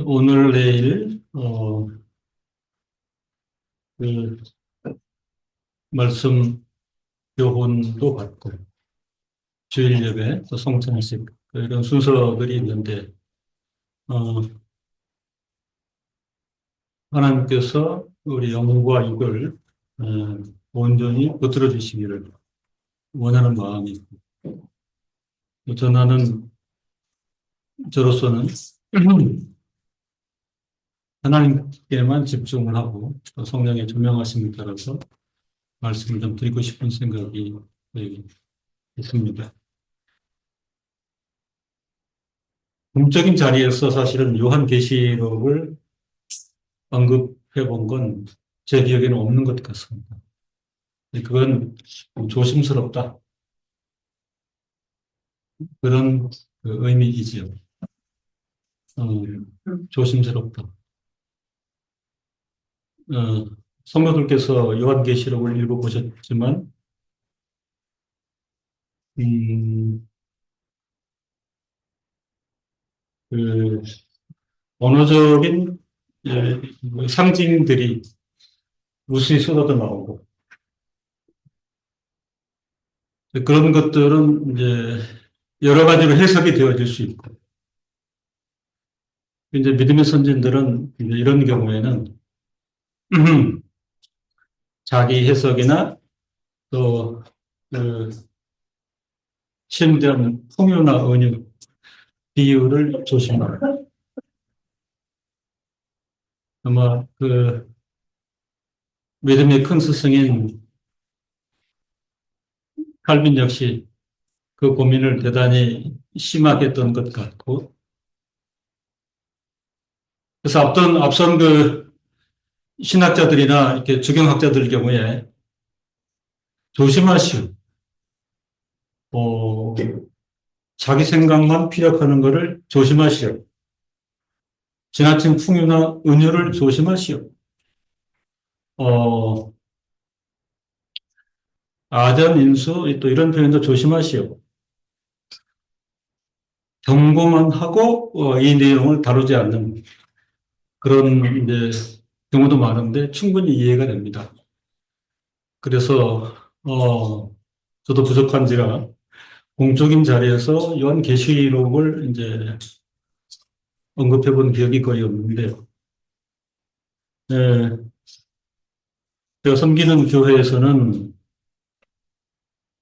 오늘 내일 그 말씀 교훈도 받고 주일 예배 또 성찬식 이런 순서들이 있는데 어, 하나님께서 우리 영과 이걸 어, 온전히 붙들어 주시기를 원하는 마음이 있고 또 나는 저로서는 하나님께만 집중을 하고 또 성령의 조명하심에 따라서 말씀을 좀 드리고 싶은 생각이 있습니다. 공적인 자리에서 사실은 요한계시록을 언급해 본 건 제 기억에는 없는 것 같습니다. 그건 조심스럽다. 그런 그 의미이지요. 어, 조심스럽다. 어, 성도들께서 요한계시록을 읽어보셨지만, 음, 그 언어적인 상징들이 무수히 쏟아져 나오고, 그런 것들은 이제 여러 가지로 해석이 되어질 수 있고, 이제 믿음의 선진들은 이제 이런 경우에는 자기 해석이나 또 그 심대한 풍요나 은유, 비유를 조심하라. 아마 그 믿음의 큰 스승인 칼빈 역시 그 고민을 대단히 심하게 했던 것 같고, 그래서 앞선 그 신학자들이나 이렇게 주경학자들 경우에 조심하시오. 어, 자기 생각만 피력하는 것을 조심하시오. 지나친 풍요나 은유를 조심하시오. 어, 아전, 인수, 또 이런 표현도 조심하시오. 경고만 하고 이 내용을 다루지 않는 그런 이제 경우도 많은데 충분히 이해가 됩니다. 그래서 저도 부족한지라 공적인 자리에서 요한계시록을 이제 언급해 본 기억이 거의 없는데, 예, 제가 섬기는 교회에서는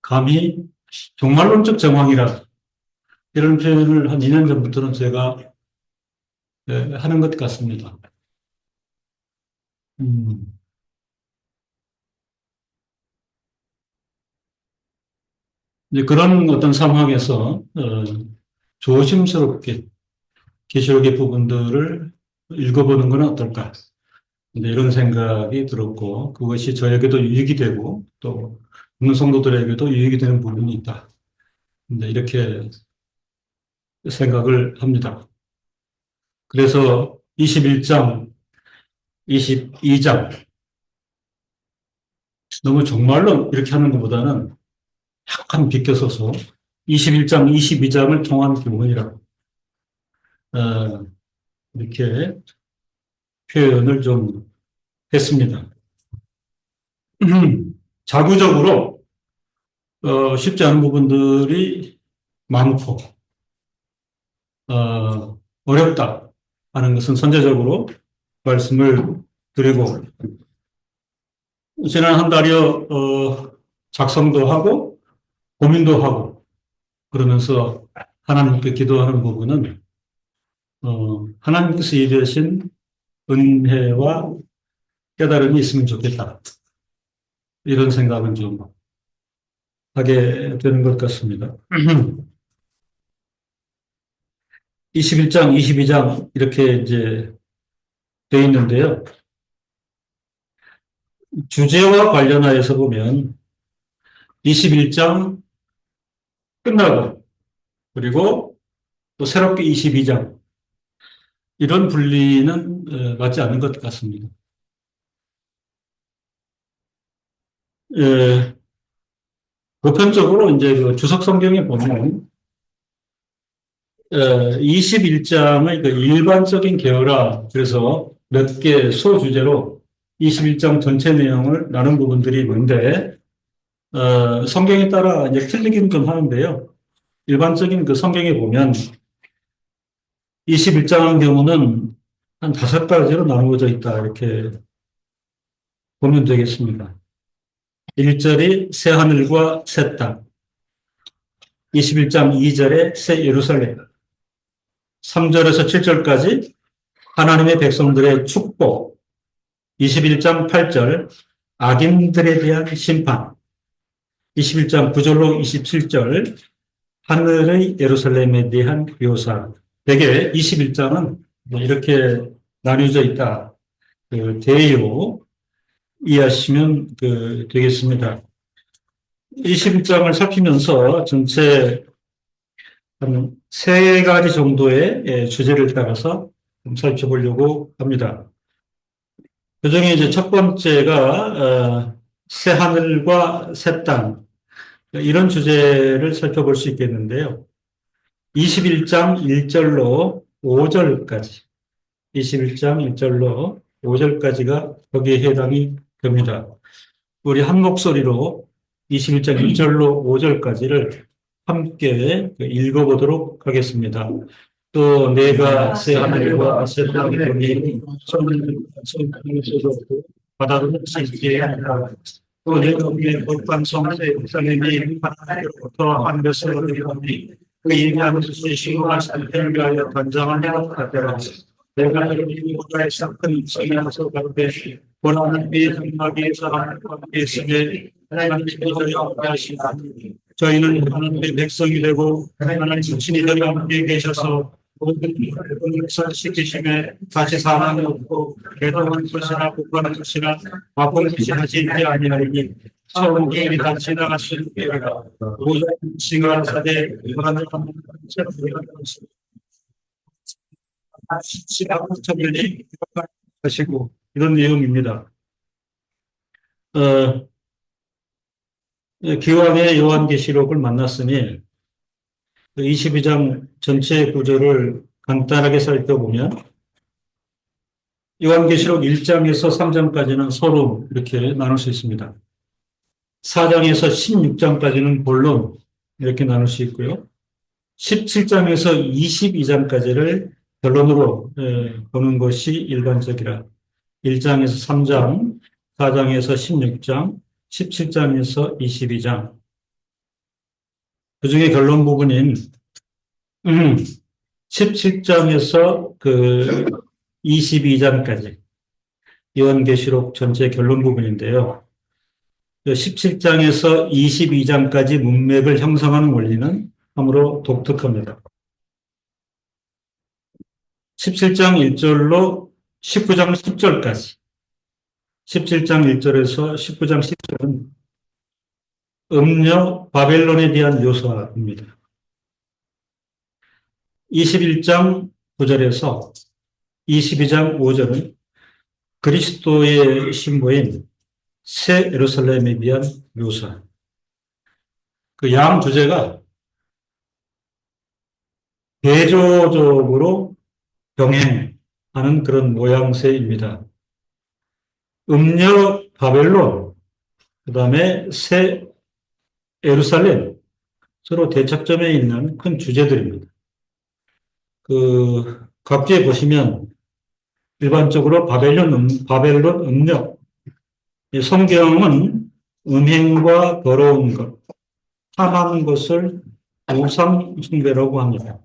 감히 종말론적 정황이라 이런 표현을 한 2년 전부터는 제가 하는 것 같습니다. 음, 이제 그런 어떤 상황에서 조심스럽게 계시록의 부분들을 읽어보는 건 어떨까? 이제 이런 생각이 들었고, 그것이 저에게도 유익이 되고, 또, 듣는 성도들에게도 유익이 되는 부분이 있다. 근데 이렇게 생각을 합니다. 그래서 21장, 22장, 너무 정말로 이렇게 하는 것보다는 약간 비껴서서 21장, 22장을 통한 교훈이라고, 어, 이렇게 표현을 좀 했습니다. 자구적으로 쉽지 않은 부분들이 많고 어렵다 하는 것은 선제적으로 말씀을 드리고 지난 한 달여 작성도 하고 고민도 하고 그러면서 하나님께 기도하는 부분은 하나님께서 이루신 은혜와 깨달음이 있으면 좋겠다 이런 생각은 좀 하게 되는 것 같습니다. 21장, 22장 이렇게 이제 되어 있는데요. 주제와 관련하여서 보면 21장 끝나고 그리고 또 새롭게 22장 이런 분리는 맞지 않는 것 같습니다. 예, 보편적으로 이제 그 주석 성경에 보면 21장의 그 일반적인 계열화, 그래서 몇 개 소주제로 21장 전체 내용을 나눈 부분들이 있는데, 성경에 따라 이제 틀리긴 좀 하는데요. 일반적인 그 성경에 보면 21장의 경우는 한 5가지로 나누어져 있다. 이렇게 보면 되겠습니다. 1절이 새 하늘과 새 땅, 21장 2절에 새 예루살렘, 3절에서 7절까지 하나님의 백성들의 축복, 21장 8절 악인들에 대한 심판, 21장 9절로 27절 하늘의 예루살렘에 대한 묘사. 대개 21장은 이렇게 나뉘어져 있다. 그 대요 이해하시면 되겠습니다. 21장을 살피면서 전체 한 3가지 정도의 주제를 따라서 좀 살펴보려고 합니다. 그 중에 이제 첫 번째가 새 하늘과 새 땅, 이런 주제를 살펴볼 수 있겠는데요. 21장 1절로 5절까지, 21장 1절로 5절까지가 거기에 해당이 됩니다. 우리 한 목소리로 21장 1절로 5절까지를 함께 읽어보도록 하겠습니다. 또 내가 새 하늘과 새 땅을 보니 손을 바다를 씻게 하리라. 또 내가 우리의 거룩한 성읍 예루살렘이 하나님으로부터 한 것을 보니 그 얘기하는 것이 신고한 상태를 위하여 단장한 것 같더라. 내가 우리보다 큰 성에서 가르되 고난을 위해 정막이 사람과 함께 있으되 하나님께서 함께 하시나 저희는 하나님의 백성이 되고 하나님 자신이 저희와 함께 계셔서 모든 것을 시키심에 다시 사망이 없고 괴로운 것이나 복하는 것이나 아픈 것이 하지 아니하리니 처음 길이 다 지나갈 수 있게라. 모든 싱한 사대 하나님 시하고 천년이 하시고 이런 내용입니다. 기왕의 요한계시록을 만났으니 22장 전체 구조를 간단하게 살펴보면 요한계시록 1장에서 3장까지는 서론 이렇게 나눌 수 있습니다. 4장에서 16장까지는 본론 이렇게 나눌 수 있고요. 17장에서 22장까지를 결론으로 보는 것이 일반적이라 1장에서 3장, 4장에서 16장, 17장에서 22장 그 중에 결론 부분인 17장에서 22장까지 요한계시록 전체 결론 부분인데요. 17장에서 22장까지 문맥을 형성하는 원리는 참으로 독특합니다. 17장 1절로 19장 10절까지 17장 1절에서 19장 10절은 음녀 바벨론에 대한 묘사입니다. 21장 9절에서 22장 5절은 그리스도의 신부인 새 예루살렘에 대한 묘사. 그 양 주제가 대조적으로 병행하는 그런 모양새입니다. 음녀 바벨론, 그 다음에 새 예루살렘, 서로 대척점에 있는 큰 주제들입니다. 각지에 보시면 일반적으로 바벨론 음력, 성경은 음행과 더러운 것, 탐하는 것을 우상 숭배라고 합니다.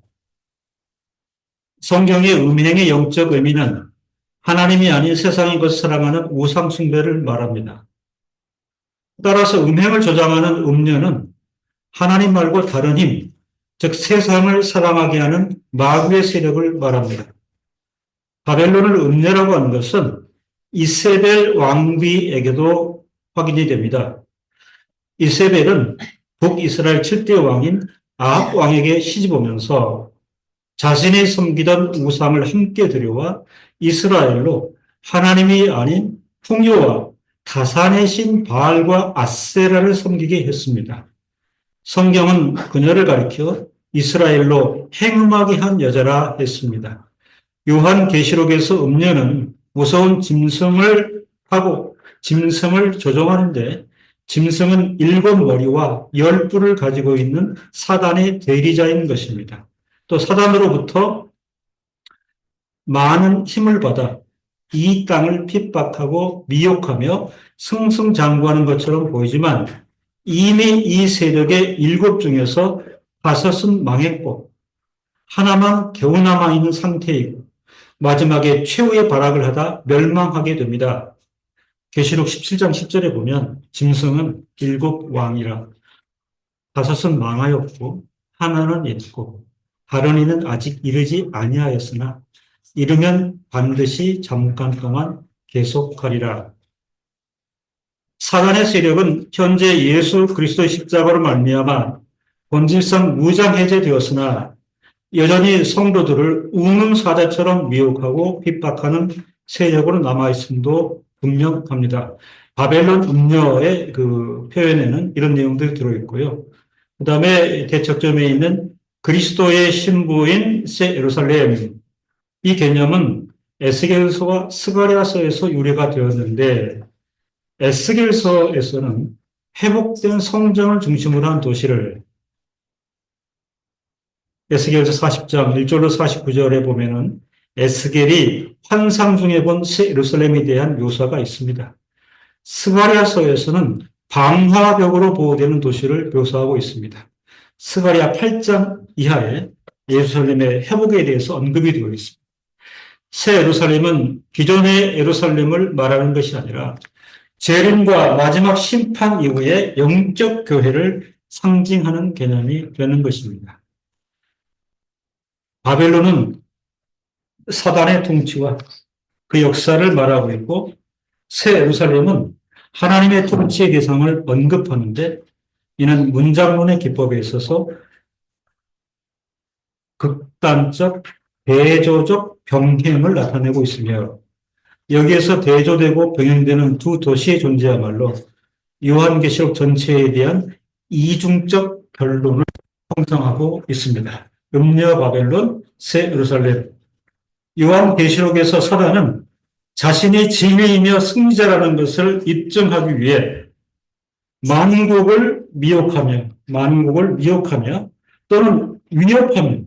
성경의 음행의 영적 의미는 하나님이 아닌 세상의 것을 사랑하는 우상 숭배를 말합니다. 따라서 음행을 조장하는 음녀는 하나님 말고 다른 힘, 즉 세상을 사랑하게 하는 마귀의 세력을 말합니다. 바벨론을 음녀라고 하는 것은 이세벨 왕비에게도 확인이 됩니다. 이세벨은 북이스라엘 7대 왕인 아합 왕에게 시집오면서 자신이 섬기던 우상을 함께 들여와 이스라엘로 하나님이 아닌 풍요와 타산의 신 바알과 아세라를 섬기게 했습니다. 성경은 그녀를 가리켜 이스라엘로 행음하게 한 여자라 했습니다. 요한계시록에서 음녀는 무서운 짐승을 하고 짐승을 조종하는데 짐승은 7머리와 10뿔을 가지고 있는 사단의 대리자인 것입니다. 또 사단으로부터 많은 힘을 받아 이 땅을 핍박하고 미혹하며 승승장구하는 것처럼 보이지만 이미 이 세력의 7 중에서 5은 망했고 하나만 겨우 남아있는 상태이고 마지막에 최후의 발악을 하다 멸망하게 됩니다. 계시록 17장 10절에 보면 짐승은 7왕이라 5은 망하였고 하나는 있고 다른 이는 아직 이르지 아니하였으나 이르면 반드시 잠깐 동안 계속하리라. 사단의 세력은 현재 예수 그리스도의 십자가로 말미암아 본질상 무장해제되었으나 여전히 성도들을 우는 사자처럼 미혹하고 핍박하는 세력으로 남아있음도 분명합니다. 바벨론 음녀의 그 표현에는 이런 내용들이 들어있고요. 그 다음에 대척점에 있는 그리스도의 신부인 새 예루살렘, 이 개념은 에스겔서와 스가랴서에서 유래가 되었는데 에스겔서에서는 회복된 성전을 중심으로 한 도시를 에스겔서 40장 1절로 49절에 보면은 에스겔이 환상 중에 본 새 예루살렘에 대한 묘사가 있습니다. 스가랴서에서는 방화벽으로 보호되는 도시를 묘사하고 있습니다. 스가랴 8장 이하에 예루살렘의 회복에 대해서 언급이 되어 있습니다. 새 예루살렘은 기존의 예루살렘을 말하는 것이 아니라 재림과 마지막 심판 이후의 영적 교회를 상징하는 개념이 되는 것입니다. 바벨론은 사단의 통치와 그 역사를 말하고 있고 새 예루살렘은 하나님의 통치의 대상을 언급하는데 이는 문장론의 기법에 있어서 극단적, 대조적 병행을 나타내고 있으며 여기에서 대조되고 병행되는 두 도시의 존재야말로 요한계시록 전체에 대한 이중적 결론을 형성하고 있습니다. 음녀 바벨론, 새 예루살렘. 요한계시록에서 사단은 자신이 진리이며 승리자라는 것을 입증하기 위해 만국을 미혹하며 또는 위협하며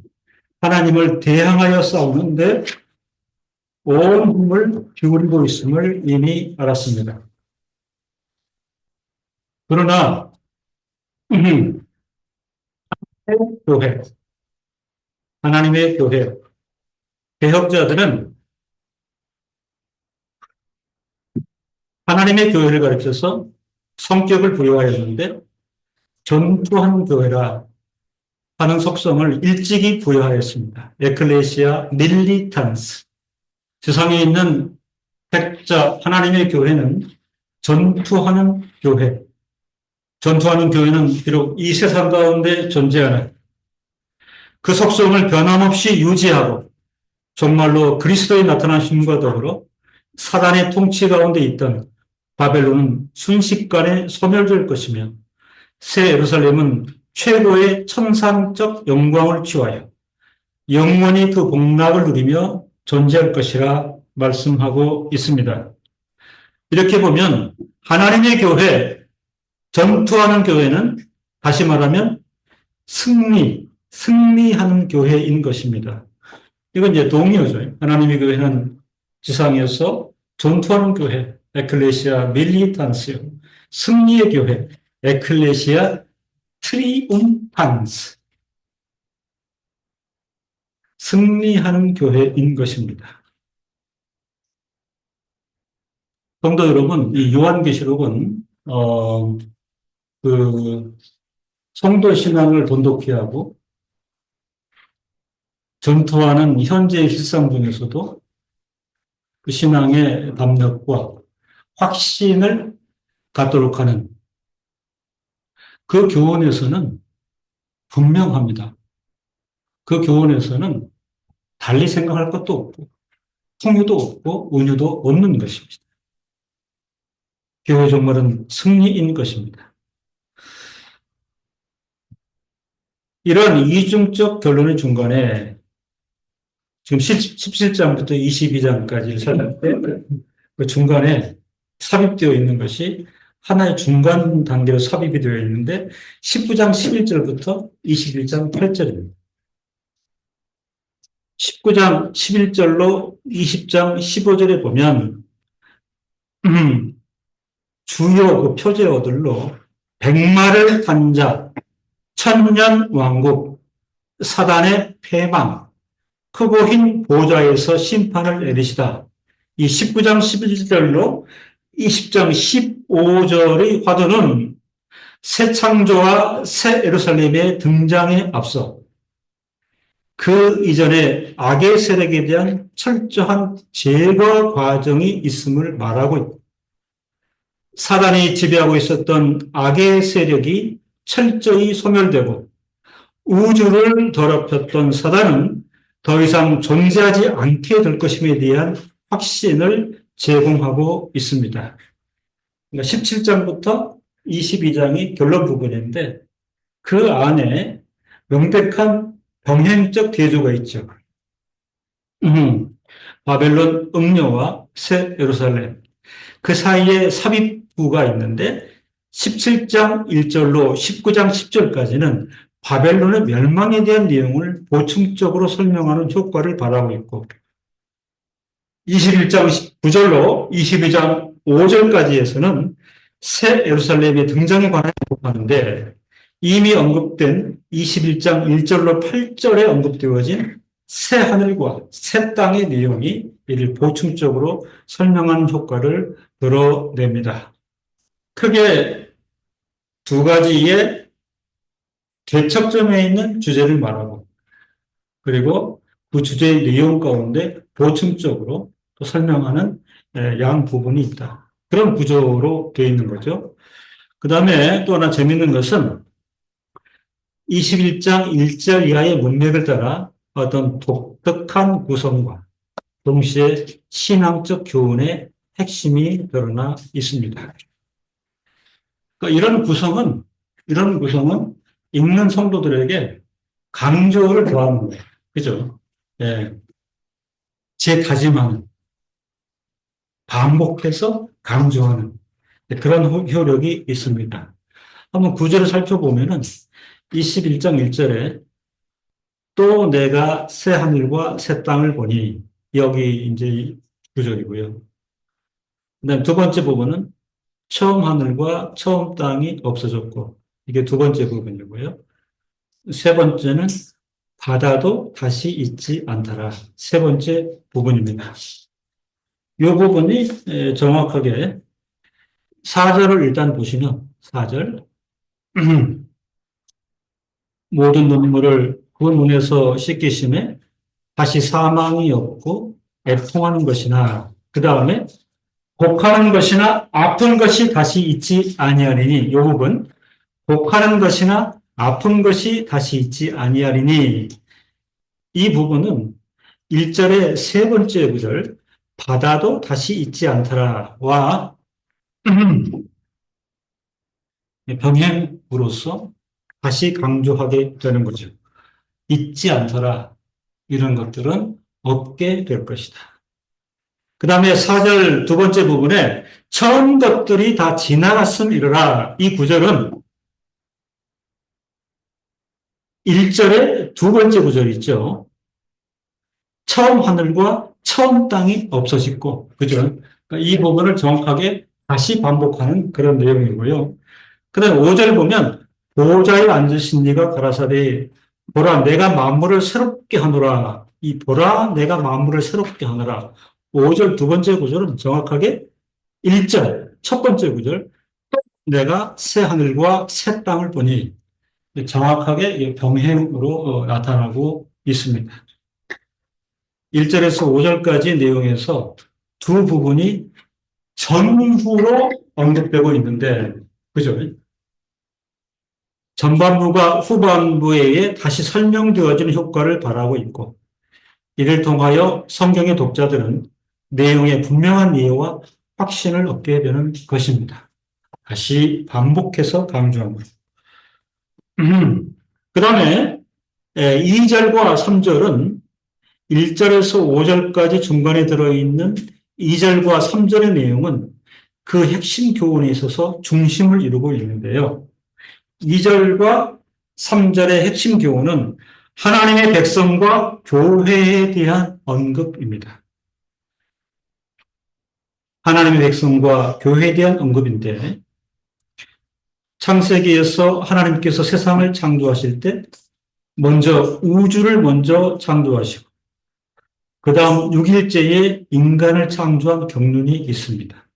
하나님을 대항하여 싸우는데 온 힘을 기울이고 있음을 이미 알았습니다. 그러나 교회, 하나님의 교회, 개혁자들은 하나님의 교회를 가르쳐서 성격을 부여하였는데 전투하는 교회라 하는 속성을 일찍이 부여하였습니다. 에클레시아 밀리탄스. 세상에 있는 택자 하나님의 교회는 전투하는 교회. 전투하는 교회는 비록 이 세상 가운데 존재하는 그 속성을 변함없이 유지하고 정말로 그리스도의 나타나심과 더불어 사단의 통치 가운데 있던 바벨론은 순식간에 소멸될 것이며 새 예루살렘은 최고의 천상적 영광을 취하여 영원히 그 복락을 누리며 존재할 것이라 말씀하고 있습니다. 이렇게 보면 하나님의 교회, 전투하는 교회는 다시 말하면 승리하는 교회인 것입니다. 이건 이제 동의어죠. 하나님의 교회는 지상에서 전투하는 교회, 에클레시아 밀리탄스요. 승리의 교회, 에클레시아 트리움판스. 승리하는 교회인 것입니다. 성도 여러분, 이 요한계시록은 그 성도 신앙을 돈독히 하고 전투하는 현재의 실상 중에서도 그 신앙의 담력과 확신을 갖도록 하는 그 교훈에서는 분명합니다. 그 교훈에서는 달리 생각할 것도 없고 풍요도 없고 은유도 없는 것입니다. 교회 종말은 승리인 것입니다. 이런 이중적 결론의 중간에 지금 17장부터 22장까지 살았는데 그 중간에 삽입되어 있는 것이 하나의 중간 단계로 삽입이 되어 있는데 19장 11절부터 21장 8절입니다. 19장 11절로 20장 15절에 보면 주요 그 표제어들로 백마를 탄 자, 천년 왕국, 사단의 패망, 크고 흰 보좌에서 심판을 내리시다. 이 19장 11절로 20장 15절의 화두는 새 창조와 새 예루살렘의 등장에 앞서 그 이전에 악의 세력에 대한 철저한 제거 과정이 있음을 말하고 있다. 사단이 지배하고 있었던 악의 세력이 철저히 소멸되고 우주를 더럽혔던 사단은 더 이상 존재하지 않게 될 것임에 대한 확신을 제공하고 있습니다. 그러니까 17장부터 22장이 결론 부분인데 그 안에 명백한 병행적 대조가 있죠. 바벨론 음녀와 새 예루살렘 그 사이에 삽입부가 있는데 17장 1절로 19장 10절까지는 바벨론의 멸망에 대한 내용을 보충적으로 설명하는 효과를 발하고 있고 21장 9절로 22장 5절까지에서는 새 예루살렘의 등장에 관해 언급하는데 이미 언급된 21장 1절로 8절에 언급되어진 새 하늘과 새 땅의 내용이 이를 보충적으로 설명하는 효과를 드러냅니다. 크게 두 가지의 개척점에 있는 주제를 말하고 그리고 그 주제의 내용 가운데 보충적으로 또 설명하는 양 부분이 있다. 그런 구조로 되어 있는 거죠. 그 다음에 또 하나 재밌는 것은 21장 1절 이하의 문맥을 따라 어떤 독특한 구성과 동시에 신앙적 교훈의 핵심이 드러나 있습니다. 그러니까 이런 구성은 읽는 성도들에게 강조를 더하는 거예요. 그죠? 예. 재다짐하는, 반복해서 강조하는 그런 효력이 있습니다. 한번 구절을 살펴보면은 21장 1절에 또 내가 새 하늘과 새 땅을 보니 여기 이제 구절이고요. 그다음 두 번째 부분은 처음 하늘과 처음 땅이 없어졌고 이게 두 번째 부분이고요. 세 번째는 바다도 다시 있지 않더라. 세 번째 부분입니다. 이 부분이 정확하게 4절을 일단 보시면 4절 모든 눈물을 그 눈에서 씻기심에 다시 사망이 없고 애통하는 것이나 그 다음에 곡하는 것이나 아픈 것이 다시 있지 아니하리니 이 부분 곡하는 것이나 아픈 것이 다시 있지 아니하리니 이 부분은 1절의 세 번째 구절 바다도 다시 있지 않더라와 병행으로서 다시 강조하게 되는 거죠. 있지 않더라. 이런 것들은 없게 될 것이다. 그 다음에 4절 두 번째 부분에 처음 것들이 다 지나갔음 이르라. 이 구절은 1절의 두 번째 구절이 있죠. 처음 하늘과 처음 땅이 없어지고, 그죠? 그러니까 이 부분을 정확하게 다시 반복하는 그런 내용이고요. 그 다음에 5절 보면 보좌에 앉으신 이가 가라사대 보라 내가 만물을 새롭게 하노라. 이 보라 내가 만물을 새롭게 하노라. 5절 두 번째 구절은 정확하게 1절 첫 번째 구절 내가 새 하늘과 새 땅을 보니 정확하게 병행으로 나타나고 있습니다. 1절에서 5절까지 내용에서 두 부분이 전후로 언급되고 있는데 그죠? 전반부가 후반부에 의해 다시 설명되어지는 효과를 발하고 있고 이를 통하여 성경의 독자들은 내용의 분명한 이해와 확신을 얻게 되는 것입니다. 다시 반복해서 강조합니다. 그 다음에 2절과 3절은 1절에서 5절까지 중간에 들어있는 2절과 3절의 내용은 그 핵심 교훈에 있어서 중심을 이루고 있는데요. 2절과 3절의 핵심 교훈은 하나님의 백성과 교회에 대한 언급입니다. 하나님의 백성과 교회에 대한 언급인데 창세기에서 하나님께서 세상을 창조하실 때 먼저 우주를 먼저 창조하시고 그 다음 6일째에 인간을 창조한 경륜이 있습니다.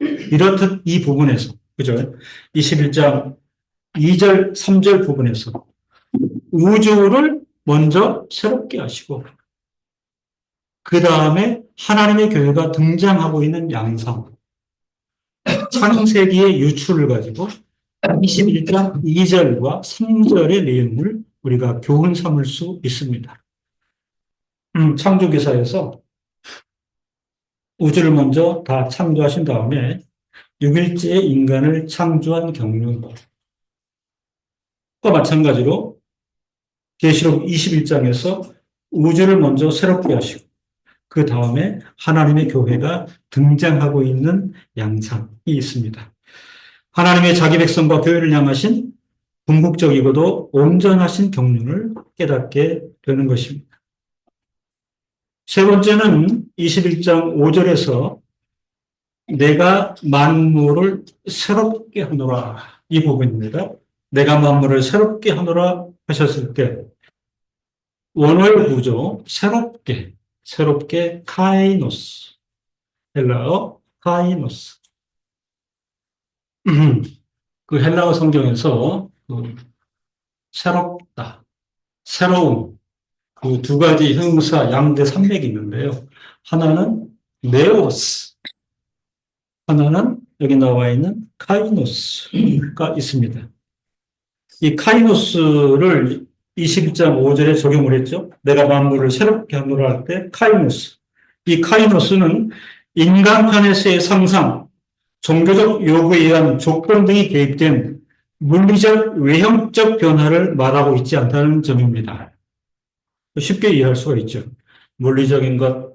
이렇듯 이 부분에서 그죠? 21장 2절, 3절 부분에서 우주를 먼저 새롭게 하시고 그 다음에 하나님의 교회가 등장하고 있는 양상 창세기의 유출을 가지고 21장 2절과 3절의 내용을 우리가 교훈 삼을 수 있습니다. 창조기사에서 우주를 먼저 다 창조하신 다음에 6일째에 인간을 창조한 경륜과 마찬가지로 계시록 21장에서 우주를 먼저 새롭게 하시고 그 다음에 하나님의 교회가 등장하고 있는 양상이 있습니다. 하나님의 자기 백성과 교회를 향하신 궁극적이고도 온전하신 경륜을 깨닫게 되는 것입니다. 세 번째는 21장 5절에서 내가 만물을 새롭게 하노라 이 부분입니다. 내가 만물을 새롭게 하노라 하셨을 때 원어의 구조 새롭게 카이노스 헬라어 카이노스 그 헬라어 성경에서 새롭다, 새로운 그 두 가지 형용사 양대 산맥이 있는데요. 하나는 네오스, 하나는 여기 나와 있는 카이노스가 있습니다. 이 카이노스를 22장 5절에 적용을 했죠. 내가 만물을 새롭게 하노라 할 때 카이노스. 이 카이노스는 인간편에서의 상상, 종교적 요구에 의한 조건 등이 개입된 물리적, 외형적 변화를 말하고 있지 않다는 점입니다. 쉽게 이해할 수가 있죠. 물리적인 것,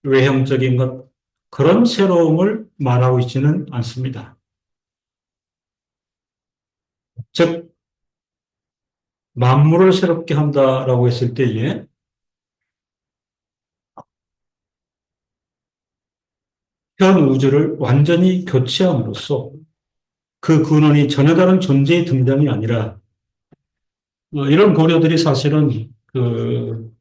외형적인 것, 그런 새로움을 말하고 있지는 않습니다. 즉, 만물을 새롭게 한다라고 했을 때에 현 우주를 완전히 교체함으로써 그 근원이 전혀 다른 존재의 등장이 아니라 이런 고려들이 사실은 그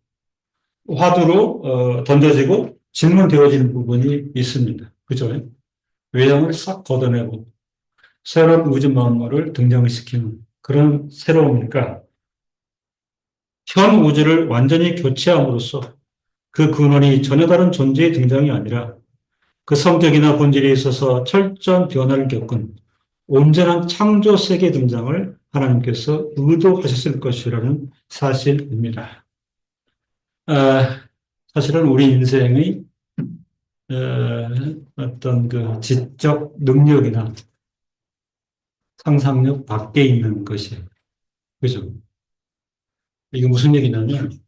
화두로 던져지고 질문되어지는 부분이 있습니다. 그죠? 외형을 싹 걷어내고 새로운 우주 만물을 등장시키는 그런 새로움이니까 현 우주를 완전히 교체함으로써 그 근원이 전혀 다른 존재의 등장이 아니라 그 성격이나 본질에 있어서 철저한 변화를 겪은 온전한 창조 세계 등장을 하나님께서 의도하셨을 것이라는 사실입니다. 사실은 우리 인생의 어떤 그 지적 능력이나 상상력 밖에 있는 것이에요. 그죠? 이게 무슨 얘기냐면,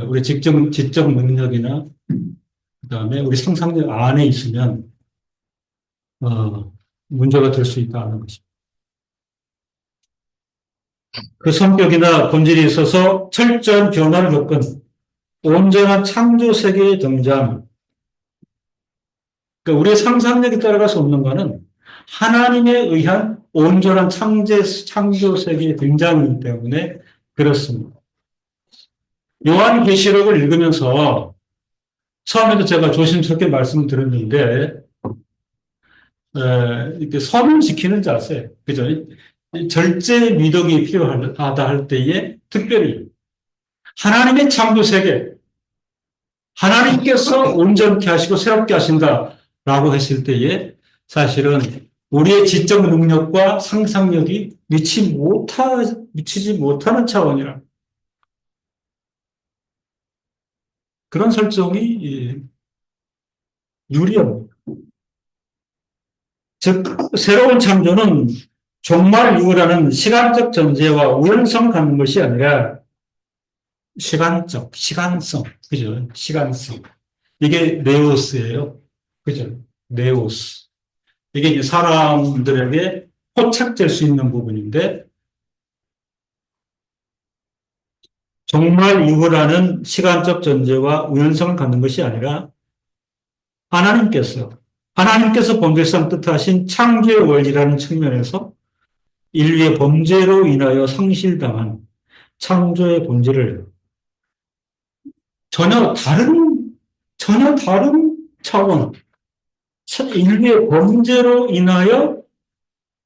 우리 지적 능력이나 그 다음에 우리 상상력 안에 있으면, 문제가 될 수 있다는 것입니다. 그 성격이나 본질이 있어서 철저한 변화를 겪은 온전한 창조 세계의 등장. 그러니까 우리의 상상력에 따라갈 수 없는 것은 하나님에 의한 온전한 창조 세계의 등장이기 때문에 그렇습니다. 요한계시록을 읽으면서 처음에도 제가 조심스럽게 말씀을 드렸는데 이렇게 선을 지키는 자세, 그죠? 절제 미덕이 필요하다 할 때에 특별히 하나님의 창조 세계, 하나님께서 온전케 하시고 새롭게 하신다라고 했을 때에 사실은 우리의 지적 능력과 상상력이 미치지 못하는 차원이라 그런 설정이 유리합니다. 즉 새로운 창조는 종말 이후라는 시간적 전제와 우연성 갖는 것이 아니라 시간성, 그죠? 시간성. 이게 네오스예요. 그죠? 네오스. 이게 이제 사람들에게 포착될 수 있는 부분인데, 종말 이후라는 시간적 전제와 우연성을 갖는 것이 아니라 하나님께서, 하나님께서 본질상 뜻하신 창조의 원리라는 측면에서 인류의 범죄로 인하여 상실당한 창조의 본질을 전혀 다른, 전혀 다른 차원, 인류의 범죄로 인하여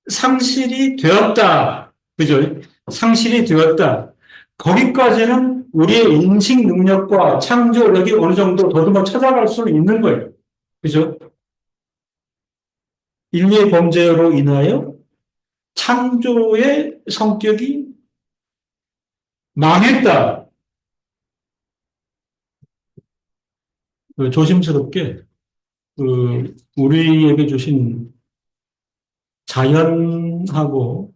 상실이 되었다. 그죠? 상실이 되었다. 거기까지는 우리의 인식 능력과 창조력이 어느 정도 더듬어 찾아갈 수 있는 거예요. 그죠? 인류의 범죄로 인하여 창조의 성격이 망했다. 조심스럽게 우리에게 주신 자연하고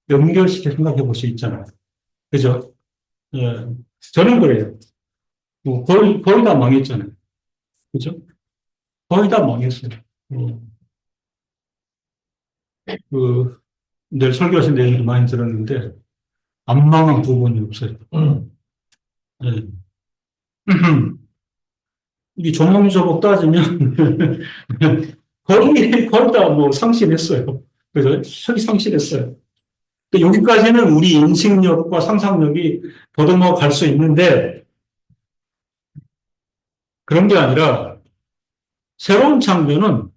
연결시켜 생각해 볼 수 있잖아요. 그죠? 예. 저는 그래요. 거의 다 망했잖아요. 그죠? 거의 다 망했어요. 그, 늘 설교하신 내용도 많이 들었는데, 안 망한 부분이 없어요. 예. 이게 조목조목 따지면, 거의 다 뭐 상실했어요. 그래서 거의 상실했어요. 여기까지는 우리 인식력과 상상력이 더듬어 갈 수 있는데, 그런 게 아니라, 새로운 창조는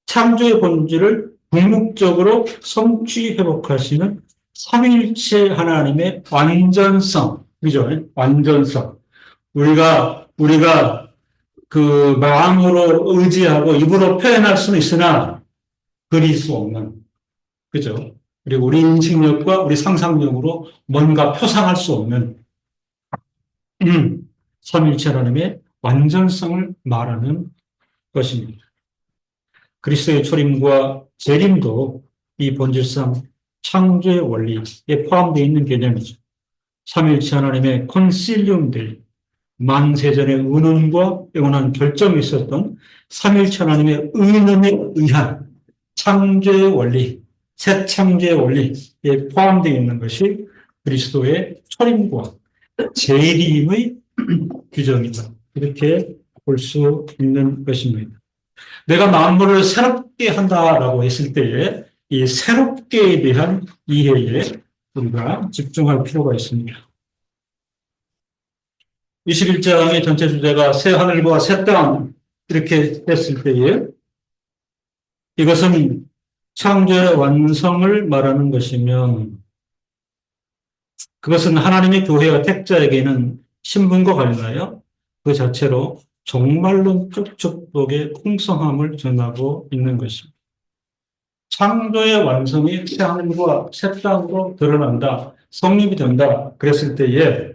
창조의 본질을 궁극적으로 성취 회복하시는 삼위일체 하나님의 완전성, 그죠? 완전성. 우리가 그 마음으로 의지하고 입으로 표현할 수는 있으나 그릴 수 없는, 그죠? 그리고 우리 인식력과 우리 상상력으로 뭔가 표상할 수 없는 삼위일체 하나님의 완전성을 말하는 것입니다. 그리스도의 초림과 재림도 이 본질상 창조의 원리에 포함되어 있는 개념이죠. 삼위일체 하나님의 콘실리움들, 만세전의 의논과 영원한 결정이 있었던 삼위일체 하나님의 의논에 의한 창조의 원리, 새 창조의 원리에 포함되어 있는 것이 그리스도의 초림과 재림의 규정이다. 이렇게 볼 수 있는 것입니다. 내가 만물을 새롭게 한다라고 했을 때에 이 새롭게에 대한 이해에 우리가 집중할 필요가 있습니다. 21장의 전체 주제가 새 하늘과 새 땅 이렇게 했을 때에 이것은 창조의 완성을 말하는 것이면 그것은 하나님의 교회와 택자에게는 신분과 관련하여 그 자체로 종말론적 축복의 풍성함을 전하고 있는 것입니다. 창조의 완성이 새 하늘과 새 땅으로 드러난다, 성립이 된다 그랬을 때에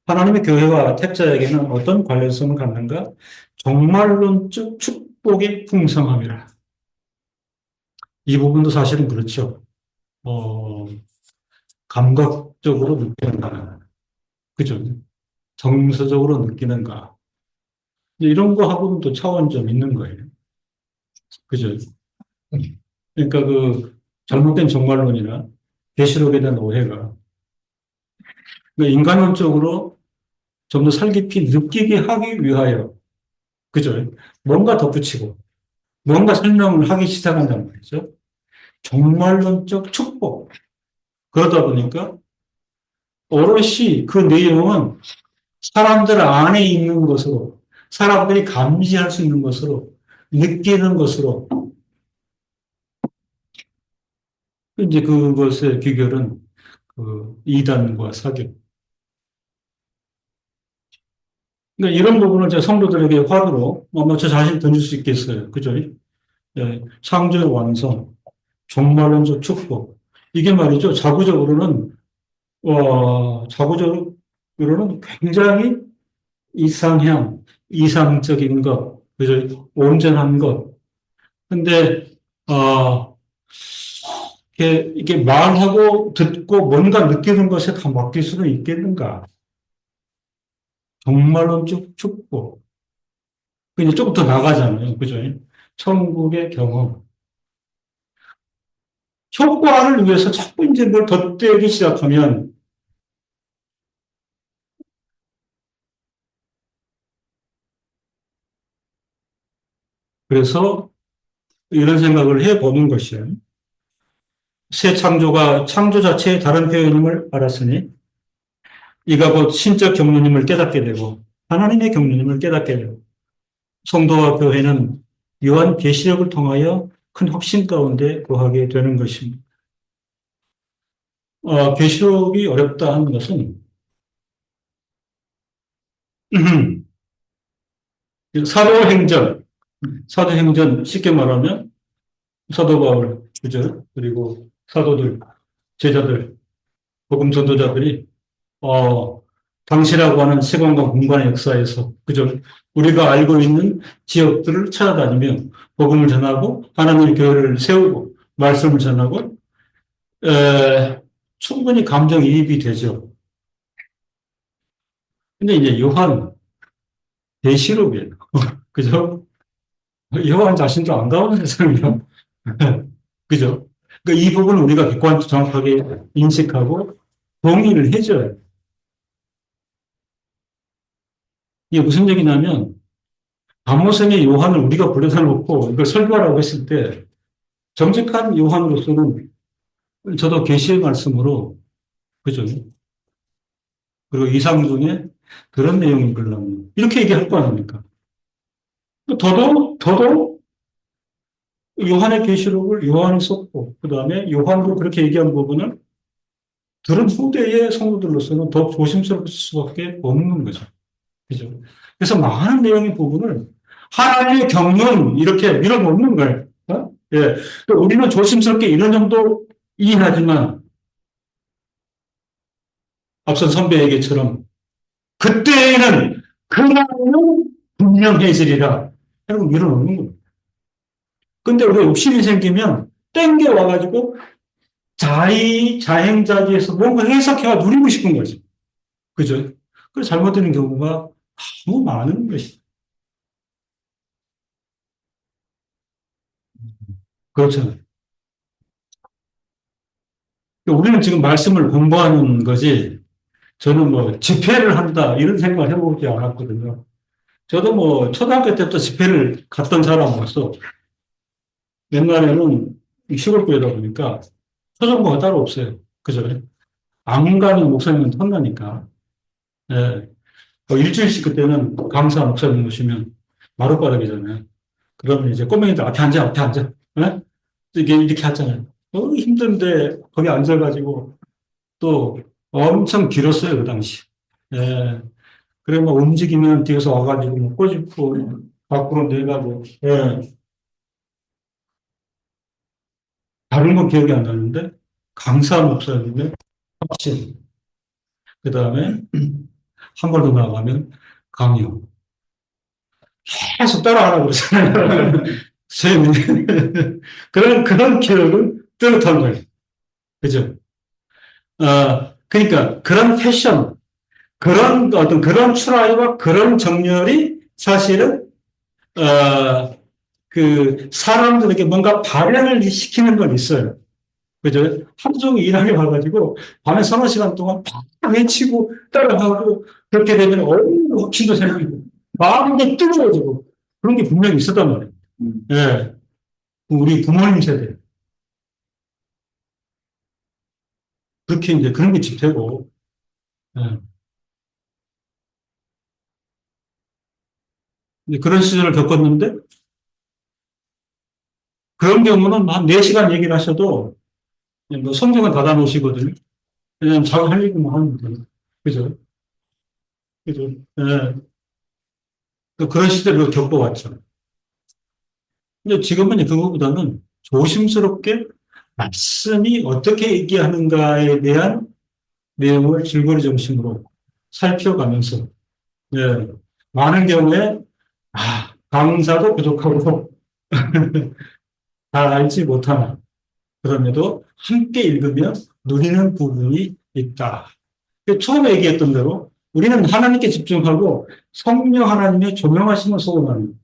하나님의 교회와 택자에게는 어떤 관련성을 갖는가? 종말론적 축복의 풍성함이라. 이 부분도 사실은 그렇죠. 감각적으로 느끼는가? 그죠? 정서적으로 느끼는가? 이런 거하고는 또 차원이 좀 있는 거예요. 그죠? 그러니까 잘못된 종말론이나 계시록에 대한 오해가 인간론적으로 좀 더 살깊이 느끼게 하기 위하여, 그죠? 뭔가 덧붙이고, 뭔가 설명을 하기 시작한단 말이죠. 종말론적 축복. 그러다 보니까 오롯이 그 내용은 사람들 안에 있는 것으로, 사람들이 감지할 수 있는 것으로, 느끼는 것으로, 이제 그것의 귀결은 이단과 사교. 그러니까 이런 부분을 제 성도들에게 화두로 저 자신 던질 수 있겠어요. 그죠? 예, 창조의 완성, 종말론적 축복. 이게 말이죠. 자구적으로는 굉장히 이상적인 것, 그죠? 온전한 것. 근데, 이게 말하고 듣고 뭔가 느끼는 것에 다 맡길 수는 있겠는가? 정말로 쭉 춥고. 이제 조금 더 나가잖아요. 그죠? 천국의 경험. 효과를 위해서 자꾸 이제 뭘 덧대기 시작하면, 그래서 이런 생각을 해보는 것이에요. 새 창조가 창조 자체의 다른 표현임을 알았으니, 이가 곧 신적 경륜임을 깨닫게 되고, 하나님의 경륜임을 깨닫게 되고, 성도와 교회는 요한 계시록을 통하여 큰 확신 가운데 거하게 되는 것입니다. 계시록이 어렵다 하는 것은 사도행전, 사도행전 쉽게 말하면 사도 바울, 그죠? 그리고 사도들, 제자들, 복음 전도자들이 당시라고 하는 시간과 공간의 역사에서 그죠? 우리가 알고 있는 지역들을 찾아다니며 복음을 전하고 하나님의 교회를 세우고 말씀을 전하고 충분히 감정이입이 되죠. 근데 이제 요한 계시록이에요. 그죠? 요한 자신도 안 가오는 세상이요. 그죠? 그러니까 이 부분을 우리가 객관적으로 정확하게 인식하고 동의를 해줘요. 이게 무슨 얘기냐면 감호성의 요한을 우리가 불러다 놓고 이걸 설교하라고 했을 때 정직한 요한으로서는 저도 계시의 말씀으로 그죠? 그리고 이상중에 그런 내용이 걸려면 이렇게 얘기할 거 아닙니까? 더더욱 요한의 계시록을 요한이 썼고 그 다음에 요한도 그렇게 얘기한 부분을 들은 후대의 성도들로서는 더 조심스러울 수밖에 없는 거죠. 그죠? 그래서 많은 내용의 부분을 하나님의 경륜 이렇게 밀어놓는 거예요. 예. 우리는 조심스럽게 이런 정도 이해하지만 앞선 선배 얘기처럼 그때에는 그날은 분명해지리라. 이러고 밀어놓는 거예요. 근데 우리가 욕심이 생기면 땡겨 와가지고 자행자지에서 뭔가 해석해가 누리고 싶은 거지. 그죠? 그래서 잘못되는 경우가 너무 많은 것이죠. 그렇죠. 우리는 지금 말씀을 공부하는 거지, 저는 뭐 집회를 한다, 이런 생각을 해보지 않았거든요. 저도 뭐 초등학교 때부터 집회를 갔던 사람으로서 옛날에는 시골교회다 보니까 초정부가 따로 없어요. 그죠? 안 가는 목사님은 혼나니까. 예. 일주일씩 그때는 강사 목사님 모시면 마룻바닥이잖아요. 그러면 이제 꼬맹이들 앞에 앉아, 앞에 앉아. 예? 이게 이렇게 하잖아요. 힘든데 거기 앉아가지고 또 엄청 길었어요, 그 당시. 예. 그래, 뭐 움직이면 뒤에서 와가지고 뭐 꼬집고 밖으로 내가고, 예. 다른 건 기억이 안 나는데 강사 목사님의 확신. 그 다음에 한 번 더 나아가면 강요. 계속 따라하라고 그러잖아요. 쌤이. 그런 기억은 뚜렷한 거예요. 그죠? 그러니까 그런 패션, 그런 어떤 그런 추라이와 그런 정열이 사실은, 그 사람들에게 뭔가 발현을 시키는 건 있어요. 그죠? 하루 종일 일하게 와가지고 밤에 서너 시간 동안 막 외치고 따라하고 그렇게 되면 얼마나 확신도 생기고 마음이 뜨거워지고 그런 게 분명히 있었단 말이에요. 예. 우리 부모님 세대. 그렇게 이제 그런 게 집태고, 예. 이제 그런 시절을 겪었는데 그런 경우는 한 4시간 얘기를 하셔도 뭐 성경은 닫아 놓으시거든요. 그냥 자기 할 얘기만 하면 돼요. 그죠? 그죠? 예. 그런 시대를 겪어왔죠. 근데 지금은 그거보다는 조심스럽게 말씀이 어떻게 얘기하는가에 대한 내용을 줄거리 중심으로 살펴가면서, 예, 많은 경우에, 강사도 부족하고, 잘 알지 못하나. 그럼에도 함께 읽으면 누리는 부분이 있다. 처음에 얘기했던 대로 우리는 하나님께 집중하고 성령 하나님의 조명하심을 소원합니다.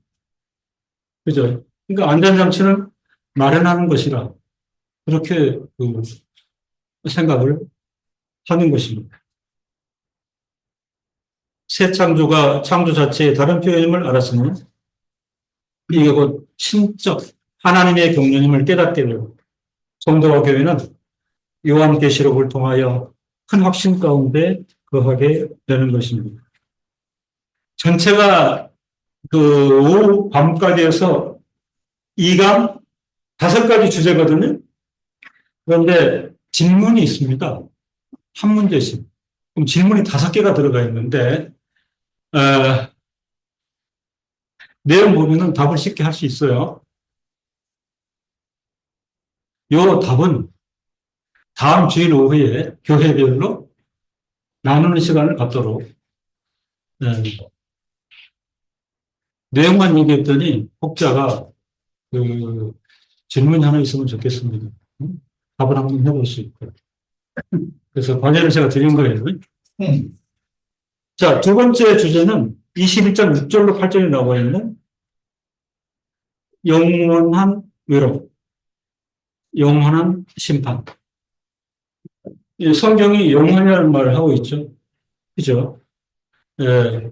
그죠? 그러니까 안전장치는 마련하는 것이라 그렇게 생각을 하는 것입니다. 새 창조가 창조 자체의 다른 표현임을 알았으니 이게 곧 신적 하나님의 경륜임을 깨닫게 되고 성도와 교회는 요한계시록을 통하여 큰 확신 가운데 거하게 되는 것입니다. 전체가 오후 밤까지 해서 2강 5가지 주제거든요. 그런데 질문이 있습니다. 한 문제씩. 그럼 질문이 5개가 들어가 있는데 내용 보면은 답을 쉽게 할 수 있어요. 요 답은 다음 주일 오후에 교회별로 나누는 시간을 갖도록 내용만 얘기했더니 혹자가 질문이 하나 있으면 좋겠습니다. 답을 한번 해볼 수 있고. 그래서 과제를 제가 드린 거예요. 자, 두 번째 주제는 21장 6절로 8절에 나와 있는 영원한 외로움, 영원한 심판. 성경이 영원이라는 말을 하고 있죠. 그죠? 예,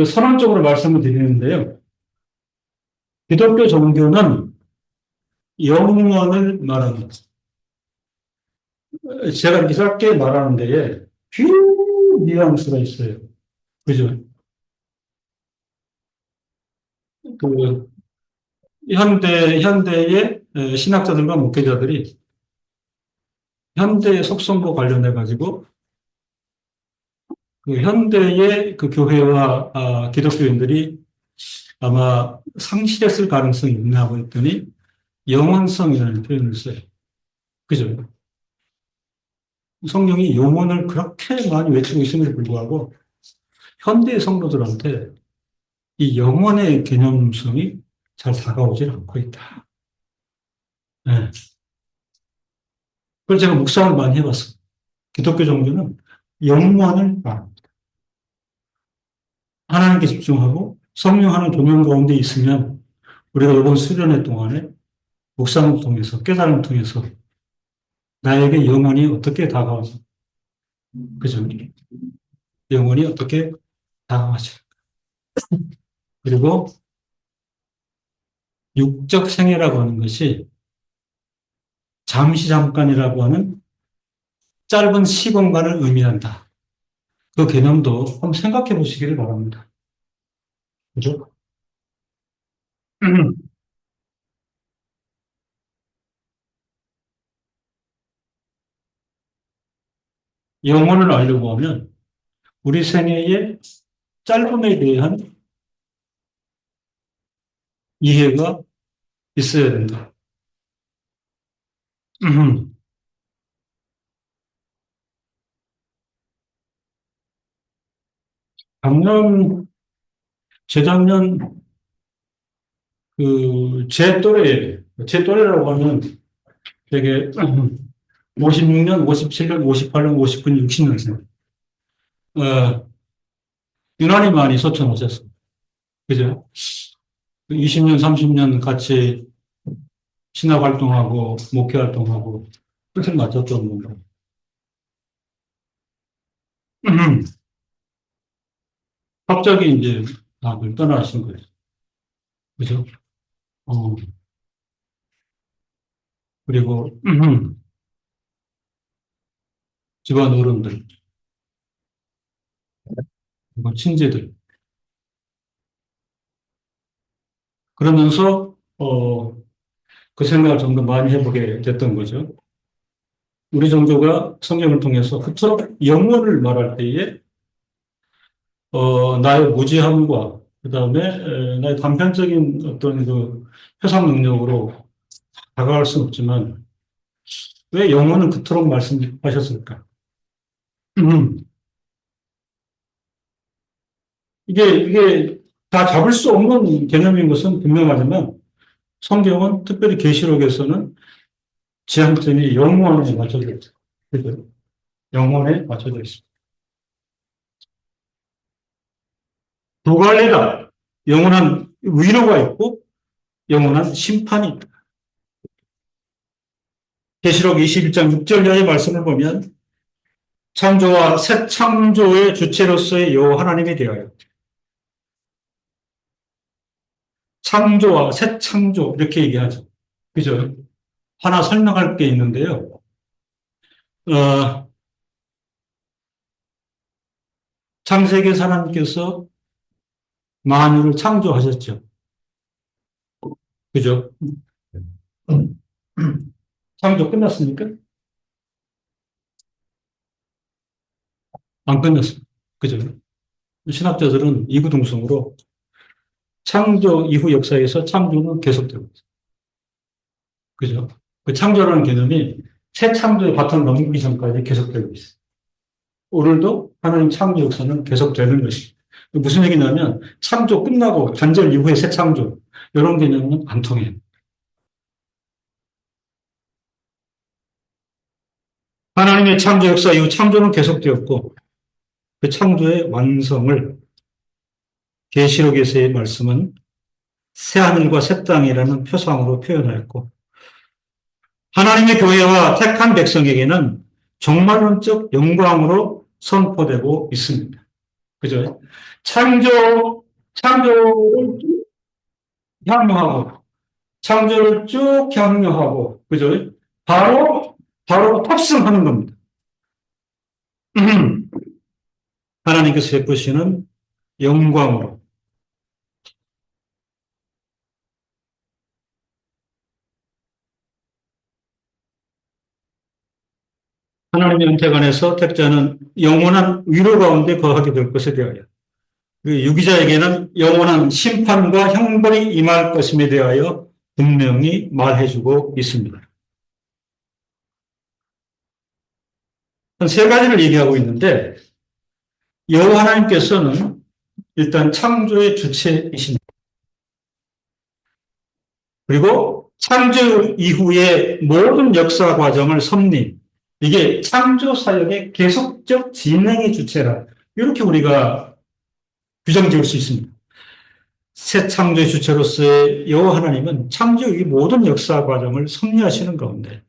선언적으로 말씀을 드리는데요. 기독교 종교는 영원을 말합니다. 제가 이렇게 짧게 말하는 데에 뉘앙스가 있어요. 그죠? 현대의 신학자들과 목회자들이 현대의 속성과 관련해가지고 현대의 교회와 기독교인들이 아마 상실했을 가능성이 있나고 했더니 영원성이라는 표현을 써요. 그죠? 성령이 영혼을 그렇게 많이 외치고 있음에도 불구하고 현대의 성도들한테 이 영혼의 개념성이 잘 다가오질 않고 있다. 네. 그걸 제가 묵상을 많이 해봤어요. 기독교 종교는 영원을 말합니다. 하나님께 집중하고 성령 하는 조명 가운데 있으면 우리가 이번 수련회 동안에 묵상을 통해서 깨달음을 통해서 나에게 영혼이 어떻게 다가와서 그죠? 영혼이 어떻게 다가와서 그리고 육적 생애라고 하는 것이 잠시 잠깐이라고 하는 짧은 시공간을 의미한다. 그 개념도 한번 생각해 보시기를 바랍니다. 그죠? 영혼을 알려고 하면 우리 생애의 짧음에 대한 이해가 있어야 된다. 작년, 재작년, 제 또래라고 하면 되게 56년, 57년, 58년, 59년, 60년생. 유난히 많이 소천하셨어요. 그죠? 20년, 30년 같이 신학 활동하고, 목회 활동하고, 끝을 맞췄던 건가. 갑자기 이제 다들 떠나신 거예요. 그죠? 어, 그리고, 집안 어른들, 그리고 친지들. 그러면서, 그 생각을 좀 더 많이 해보게 됐던 거죠. 우리 종교가 성경을 통해서 그처럼 영혼을 말할 때에, 나의 무지함과, 그 다음에, 나의 단편적인 어떤 표상 능력으로 다가갈 수는 없지만, 왜 영혼은 그토록 말씀하셨을까? 이게 다 잡을 수 없는 개념인 것은 분명하지만, 성경은 특별히 계시록에서는 지향점이 영원에 맞춰져 있어요. 그죠? 영원에 맞춰져 있습니다. 두 갈래다. 영원한 위로가 있고 영원한 심판이 있다. 계시록 21장 6절의 말씀을 보면 창조와 새 창조의 주체로서의 여호와 하나님에 대하여 창조와 새 창조 이렇게 얘기하죠. 그죠? 하나 설명할 게 있는데요. 어, 창세기 하나님께서 만유를 창조하셨죠. 그죠? 창조 끝났습니까? 안 끝났습니다. 그죠? 신학자들은 이구동성으로 창조 이후 역사에서 창조는 계속되고 있어요. 그죠? 그 창조라는 개념이 새 창조의 바탕을 넘기기 전까지 계속되고 있어요. 오늘도 하나님 창조 역사는 계속되는 것이죠. 무슨 얘기냐면 창조 끝나고 단절 이후의 새 창조 이런 개념은 안 통해요. 하나님의 창조 역사 이후 창조는 계속되었고 그 창조의 완성을 계시록에서의 말씀은 새 하늘과 새 땅이라는 표상으로 표현하였고 하나님의 교회와 택한 백성에게는 종말론적 영광으로 선포되고 있습니다. 그죠? 창조를 쭉 향유하고, 창조를 쭉 향유하고, 그죠? 바로 탑승하는 겁니다. 하나님께서 베푸시는 영광으로. 하나님의 은택 안에서 택자는 영원한 위로 가운데 거하게 될 것에 대하여 그 유기자에게는 영원한 심판과 형벌이 임할 것임에 대하여 분명히 말해주고 있습니다. 한 세 가지를 얘기하고 있는데 여호와 하나님께서는 일단 창조의 주체이십니다. 그리고 창조 이후의 모든 역사 과정을 섭리, 이게 창조 사역의 계속적 진행의 주체라 이렇게 우리가 규정 지을 수 있습니다. 새 창조의 주체로서의 여호와 하나님은 창조 이 모든 역사 과정을 섭리하시는 가운데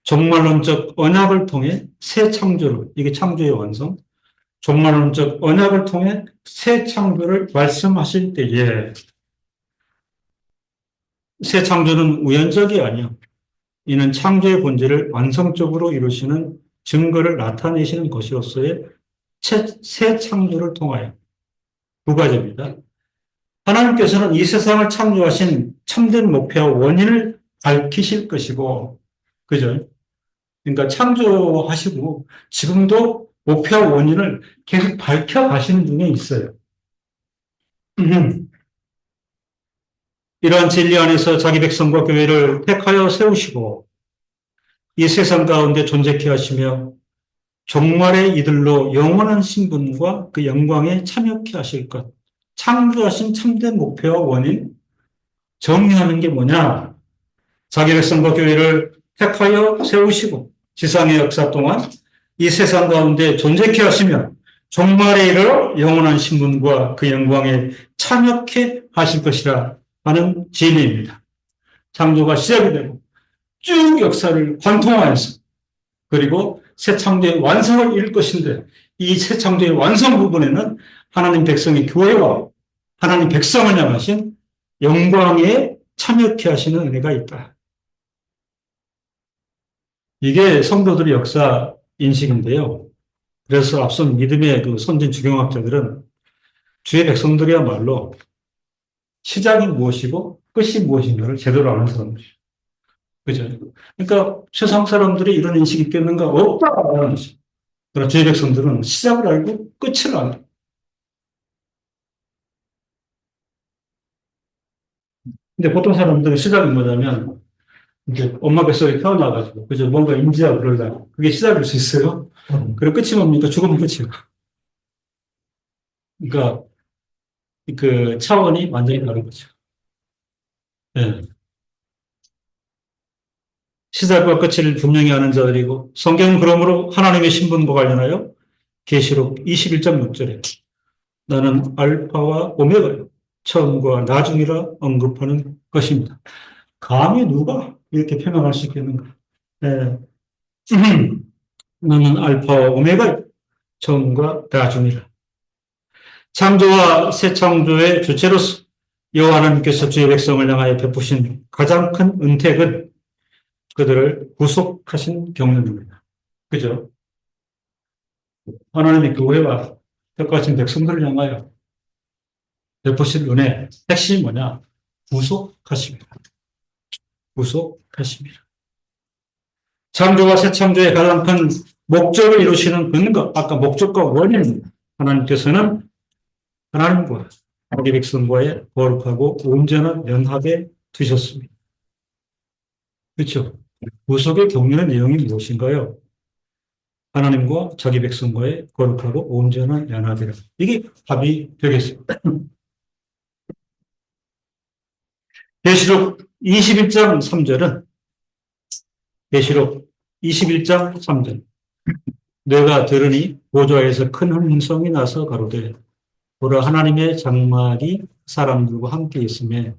종말론적 언약을 통해 새 창조를, 이게 창조의 완성, 종말론적 언약을 통해 새 창조를 말씀하실 때에 새 창조는 우연적이 아니요. 이는 창조의 본질을 완성적으로 이루시는 증거를 나타내시는 것이로서의 새 창조를 통하여 두 가지입니다. 하나님께서는 이 세상을 창조하신 참된 목표와 원인을 밝히실 것이고, 그죠? 그러니까 창조하시고 지금도 목표와 원인을 계속 밝혀가시는 중에 있어요. 이러한 진리 안에서 자기 백성과 교회를 택하여 세우시고 이 세상 가운데 존재케 하시며 종말의 이들로 영원한 신분과 그 영광에 참여케 하실 것. 창조하신 참된 목표와 원인, 정의하는 게 뭐냐? 자기 백성과 교회를 택하여 세우시고 지상의 역사 동안 이 세상 가운데 존재케 하시며 종말에 이르러 영원한 신분과 그 영광에 참여케 하실 것이라 하는 진리입니다. 창조가 시작이 되고 쭉 역사를 관통하여서 그리고 새 창조의 완성을 이룰 것인데 이 새 창조의 완성 부분에는 하나님 백성의 교회와 하나님 백성을 향하신 영광에 참여케 하시는 은혜가 있다. 이게 성도들의 역사 인식인데요. 그래서 앞선 믿음의 그 선진 주경학자들은 주의 백성들이야말로 시작이 무엇이고 끝이 무엇인가를 제대로 아는 사람들이죠. 그죠? 그러니까 세상 사람들이 이런 인식이 있겠는가? 없다라는 거죠. 그러나 주의 백성들은 시작을 알고 끝을 알고. 근데 보통 사람들은 시작이 뭐냐면 이제 엄마 뱃속에 태어나가지고 그죠? 뭔가 인지하고 그러다 그게 시작일 수 있어요. 그리고 끝이 뭡니까? 죽으면 끝이에요. 그러니까 그 차원이 완전히 다른 거죠. 예. 시작과 끝을 분명히 아는 자들이고 성경은 그러므로 하나님의 신분과 관련하여 계시록 21장 6절에 나는 알파와 오메가요 처음과 나중이라 언급하는 것입니다. 감히 누가 이렇게 표명할 수 있겠는가? 네. 나는 알파와 오메가요 처음과 나중이라. 창조와 새 창조의 주체로서 여호와 하나님께서 주의 백성을 향하여 베푸신 가장 큰 은택은 그들을 구속하신 경륜입니다. 그죠? 하나님의 교회와 택하신 백성들을 향하여 베푸신 은혜, 핵심이 뭐냐? 구속하십니다. 구속하십니다. 창조와 새 창조의 가장 큰 목적을 이루시는 근거, 아까 목적과 원인, 하나님께서는 하나님과 자기 백성과의 거룩하고 온전한 연합에 두셨습니다. 그렇죠? 구속의 경륜의 내용이 무엇인가요? 하나님과 자기 백성과의 거룩하고 온전한 연합이라. 이게 답이 되겠습니다. 계시록 21장 3절은 계시록 21장 3절 내가 들으니 보좌에서 큰 흔성이 나서 가로되 보라 하나님의 장막이 사람들과 함께 있음에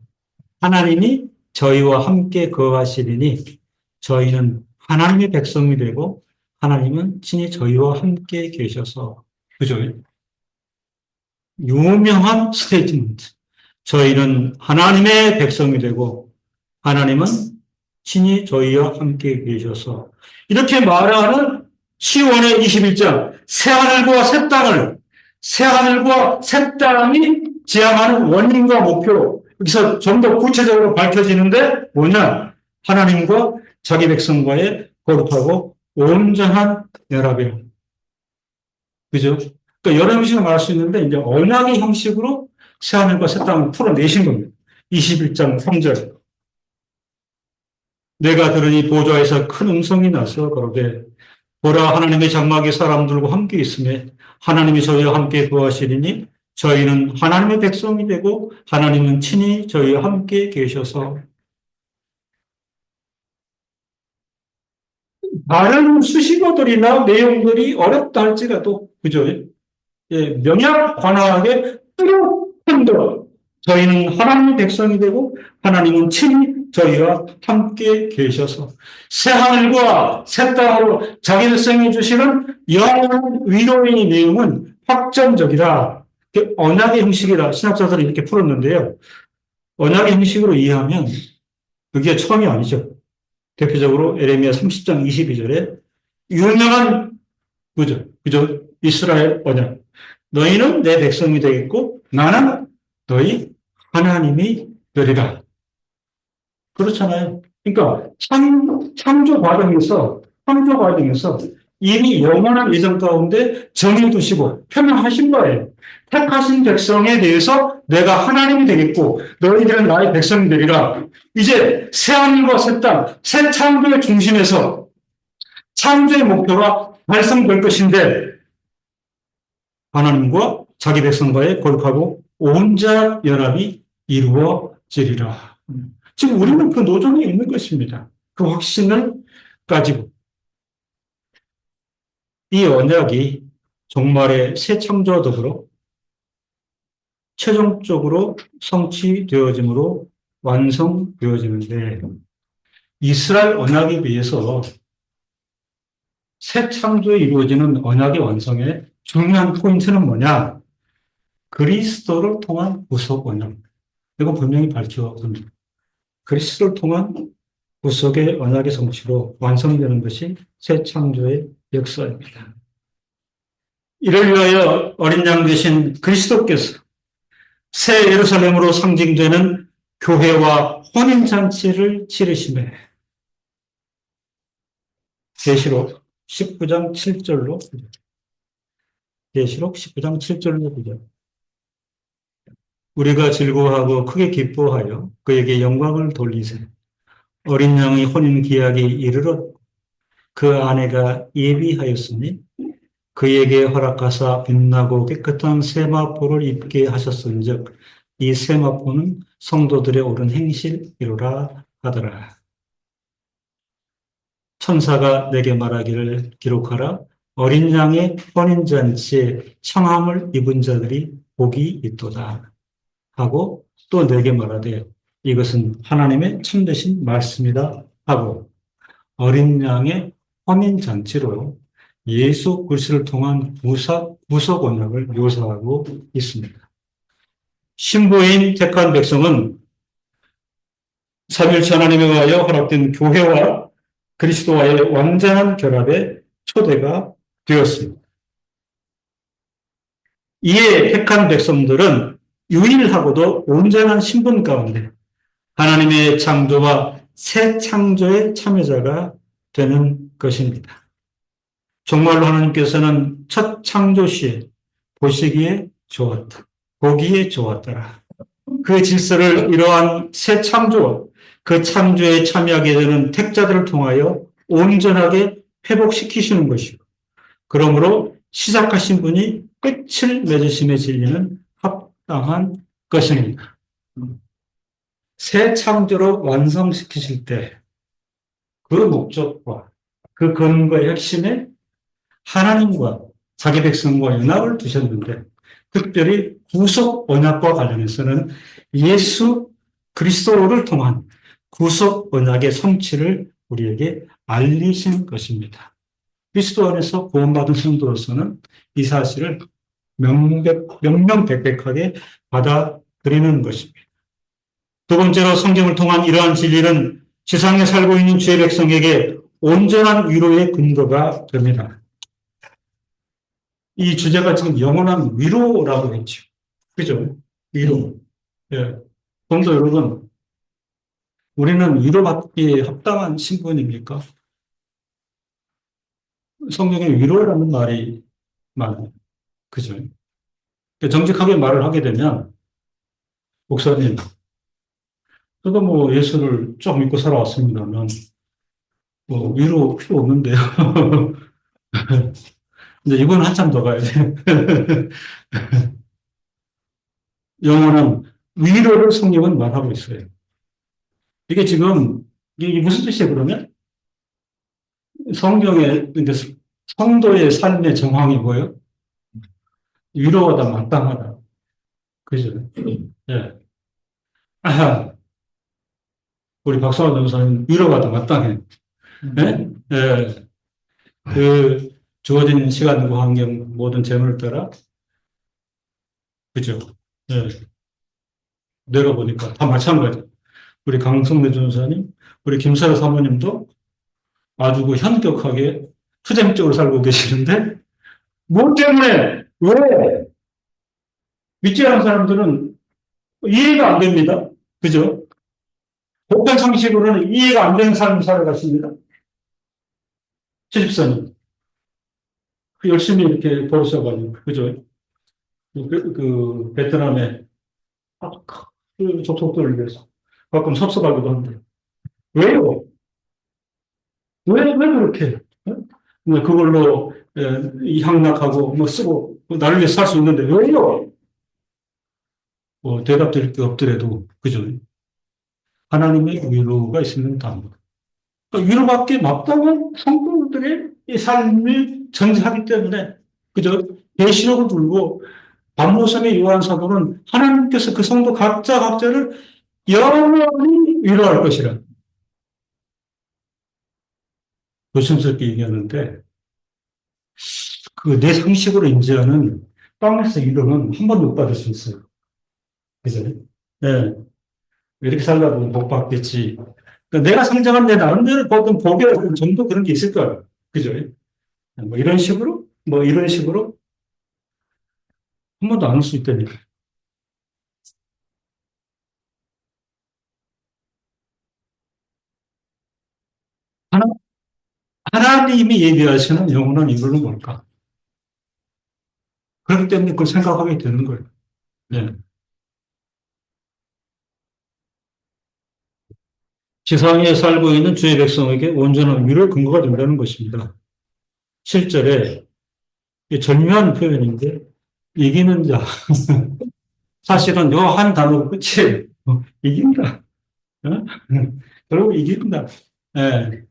하나님이 저희와 함께 거하시리니 저희는 하나님의 백성이 되고 하나님은 친히 저희와 함께 계셔서 그죠? 유명한 스테이트먼트. 저희는 하나님의 백성이 되고 하나님은 친히 저희와 함께 계셔서 이렇게 말하는 시온의 21장 새하늘과 새 땅을 새하늘과 새 땅이 지향하는 원인과 목표 여기서 좀 더 구체적으로 밝혀지는데 뭐냐? 하나님과 자기 백성과의 거룩하고 온전한 연합이에요. 그죠? 그러니까 여러 형식을 말할 수 있는데 이제 언약의 형식으로 새하늘과 새 땅을 풀어내신 겁니다. 21장 3절 내가 들으니 보좌에서 큰 음성이 나서 가로되 보라 하나님의 장막이 사람들과 함께 있음에 하나님이 저희와 함께 거하시리니 저희는 하나님의 백성이 되고 하나님은 친히 저희와 함께 계셔서 다른 수식어들이나 내용들이 어렵다 할지라도 그죠? 예, 명약 관하게 뚜렷한 것 저희는 하나님의 백성이 되고 하나님은 친히 저희와 함께 계셔서 새하늘과 새 땅으로 자기 백성이 주시는 영원한 위로의 내용은 확정적이다. 언약의 형식이라 신학자들은 이렇게 풀었는데요. 언약의 형식으로 이해하면 그게 처음이 아니죠. 대표적으로 에레미야 30장 22절에 유명한 구절, 그죠? 이스라엘 언약. 너희는 내 백성이 되겠고 나는 너희 하나님이 되리라. 그렇잖아요. 그러니까 창조 과정에서 이미 영원한 예정 가운데 정해두시고 표명하신 거예요. 택하신 백성에 대해서 내가 하나님이 되겠고 너희들은 나의 백성이 되리라. 이제 새하늘과 새 땅, 새 창조의 중심에서 창조의 목표가 달성될 것인데 하나님과 자기 백성과의 거룩하고 온전한 연합이 이루어지리라. 지금 우리는 그 노정에 있는 것입니다. 그 확신을 가지고 이 언약이 종말의 새 창조와 더불어 최종적으로 성취되어짐으로 완성되어지는데 이스라엘 언약에 비해서 새 창조에 이루어지는 언약의 완성의 중요한 포인트는 뭐냐? 그리스도를 통한 구속 언약. 이거 분명히 밝혀줍니다. 그리스도를 통한 구속의 언약의 성취로 완성되는 것이 새 창조의 역사입니다. 이를 위하여 어린 양 되신 그리스도께서 새 예루살렘으로 상징되는 교회와 혼인잔치를 치르심에 계시록 19장 7절로 계시록 19장 7절로 보죠. 우리가 즐거워하고 크게 기뻐하여 그에게 영광을 돌리세. 어린 양의 혼인 기약이 이르렀고 그 아내가 예비하였으니 그에게 허락하사 빛나고 깨끗한 세마포를 입게 하셨은즉 이 세마포는 성도들의 옳은 행실이로라 하더라. 천사가 내게 말하기를 기록하라. 어린 양의 혼인잔치에 청함을 입은 자들이 복이 있도다. 하고 또 내게 말하되 이것은 하나님의 참되신 말씀이다. 하고 어린 양의 혼인잔치로 예수 그리스도를 통한 구속 언약을 묘사하고 있습니다. 신부인 택한 백성은 삼일체 하나님에 의하여 허락된 교회와 그리스도와의 완전한 결합에 초대가 되었습니다. 이에 택한 백성들은 유일하고도 온전한 신분 가운데 하나님의 창조와 새 창조의 참여자가 되는 것입니다. 정말로 하나님께서는 첫 창조 시에 보시기에 좋았다. 보기에 좋았더라. 그 질서를 이러한 새 창조와 그 창조에 참여하게 되는 택자들을 통하여 온전하게 회복시키시는 것이고, 그러므로 시작하신 분이 끝을 맺으심의 진리는 합당한 것입니다. 새 창조로 완성시키실 때 그 목적과 그 근거의 핵심에 하나님과 자기 백성과 연합을 두셨는데, 특별히 구속 언약과 관련해서는 예수 그리스도를 통한 구속 언약의 성취를 우리에게 알리신 것입니다. 그리스도 안에서 구원받은 성도로서는 이 사실을 명명백백하게 받아들이는 것입니다. 두 번째로 성경을 통한 이러한 진리는 지상에 살고 있는 주의 백성에게 온전한 위로의 근거가 됩니다. 이 주제가 지금 영원한 위로라고 했죠. 그죠? 위로. 예. 성도 여러분, 우리는 위로받기에 합당한 신분입니까? 성경에 위로라는 말이 많아요. 그죠? 정직하게 말을 하게 되면, 목사님, 저도 뭐 예수를 좀 믿고 살아왔습니다만, 뭐 위로 필요 없는데요. 이제 이건 한참 더 가야 돼. 영어는 위로를 성경은 말하고 있어요. 이게 지금, 이게 무슨 뜻이에요, 그러면? 성경의, 성도의 삶의 정황이 뭐예요? 위로하다 마땅하다. 그죠? 예. 아하, 우리 박사원 전사님 위로하다 마땅해. 예? 예. 그, 주어진 시간과 환경, 모든 재물을 따라, 그죠? 예. 내려보니까 다 마찬가지. 우리 강성래 전사님, 우리 김사라 사모님도 아주 그 현격하게 투쟁적으로 살고 계시는데, 뭐 때문에? 왜? 믿지 않은 사람들은 이해가 안 됩니다. 그죠? 보편 상식으로는 이해가 안 되는 삶을 살아갔습니다. 시집사님. 열심히 이렇게 벌으셔가지고, 그죠? 베트남에 그 접속도를 위해서 가끔 섭섭하기도 한데. 왜요? 왜 그렇게? 그걸로 향락하고 뭐 쓰고 나를 위해 살 수 있는데 왜요? 뭐 대답드릴 게 없더라도 그죠? 하나님의 위로가 있으면 다 합니다. 위로받기 마땅한 성도들의 이 삶을 전제하기 때문에 그죠? 계시록을 들고 반모섬의 요한 사도는 하나님께서 그 성도 각자를 영원히 위로할 것이라 조심스럽게 얘기하는데 그 내 상식으로 인지하는 땅에서 위로는 한 번도 못 받을 수 있어요. 그죠? 네. 이렇게 살다 보면 복 받겠지. 그러니까 내가 성장한 내 나름대로 보던 복의 정도 그런 게 있을 거예요. 그죠? 뭐 이런 식으로 한 번도 안 올 수 있다니까. 하나, 하나님이 예비하시는 영원한 이유는 뭘까? 그렇기 때문에 그걸 생각하게 되는 거예요. 네. 지상에 살고 있는 주의 백성에게 온전한 위로의 근거가 된다는 것입니다. 7절에 절묘한 표현인데, 이기는 자. 사실은 요 한 단어로 끝이에요. 이긴다. 어? 결국 이긴다. 예.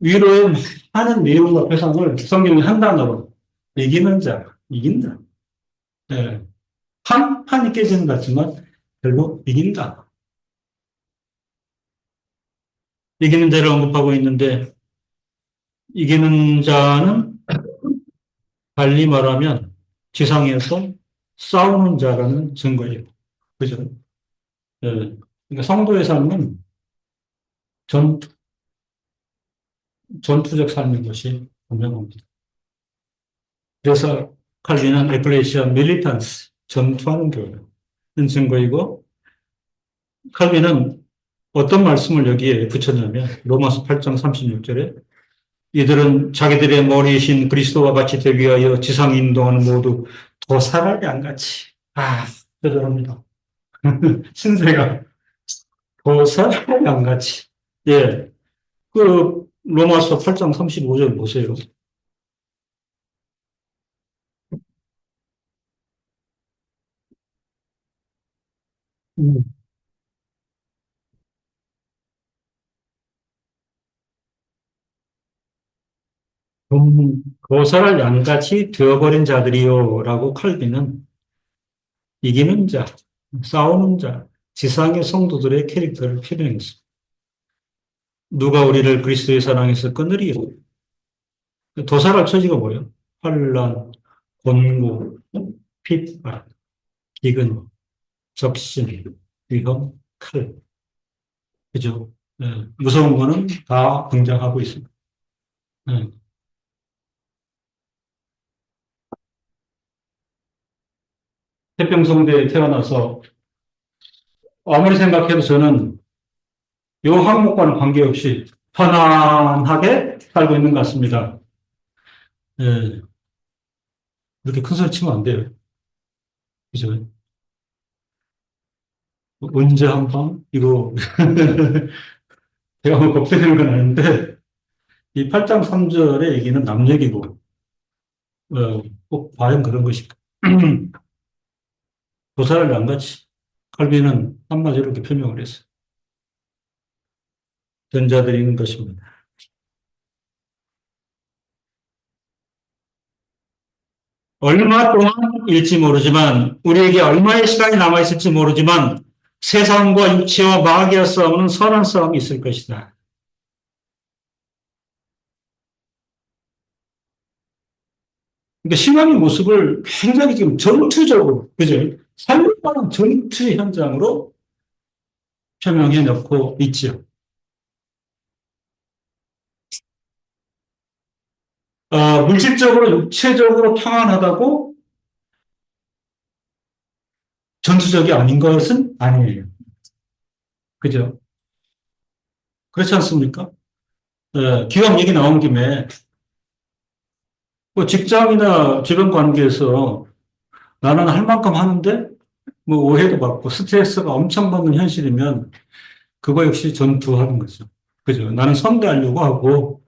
위로의 많은 내용과 표상을 성경이 한 단어로 이기는 자, 이긴다. 예. 판이 깨지는 것 같지만 결국 이긴다. 이기는 자를 언급하고 있는데 이기는 자는 달리 말하면 지상에서 싸우는 자라는 증거예요. 그죠? 예. 그러니까 성도의 삶은 전, 전투적 삶인 것이 분명합니다. 그래서 칼빈은 에클레시아 밀리탄스, 전투하는 교회는 증거이고, 칼빈은 어떤 말씀을 여기에 붙였냐면 로마서 8장 36절에 이들은 자기들의 머리이신 그리스도와 같이 되기 위하여 지상 인도하는 모두 도사를 양같이 대단합니다. 신세가 도사를 양같이 예, 그 로마서 8장 35절 보세요. 음. 도사를 양같이 되어버린 자들이요라고 칼빈은 이기는 자, 싸우는 자, 지상의 성도들의 캐릭터를 표현했습니다. 누가 우리를 그리스도의 사랑에서 끊으리요? 도살할 처지가 뭐예요? 환란, 곤고, 핍박, 기근, 적신, 위험, 칼. 그죠? 네. 무서운 거는 다 등장하고 있습니다. 네. 태평성대에 태어나서 아무리 생각해도 저는 이 항목과는 관계없이 편안하게 살고 있는 것 같습니다. 네. 이렇게 큰 소리 치면 안 돼요. 그죠? 언제 한방? 이거 제가 뭐 걱정되는 건 아닌데 이 8장 3절의 얘기는 남 얘기고 꼭 과연 그런 것일까? 도사를 양같이 칼빈은 한마디로 이렇게 표명을 했어요. 전자들인 것입니다. 얼마 동안일지 모르지만 우리에게 얼마의 시간이 남아있을지 모르지만 세상과 육체와 마귀와 싸우는 선한 싸움이 있을 것이다. 그러니까 신앙의 모습을 굉장히 지금 전투적으로, 그죠? 살벌한 전투 현장으로 표명해 놓고 있죠. 물질적으로, 육체적으로 평안하다고 전투적이 아닌 것은 아니에요. 그죠? 그렇지 않습니까? 기왕 얘기 나온 김에, 뭐 직장이나 주변 관계에서 나는 할 만큼 하는데, 뭐 오해도 받고 스트레스가 엄청 받는 현실이면, 그거 역시 전투하는 거죠. 그죠? 나는 선대하려고 하고,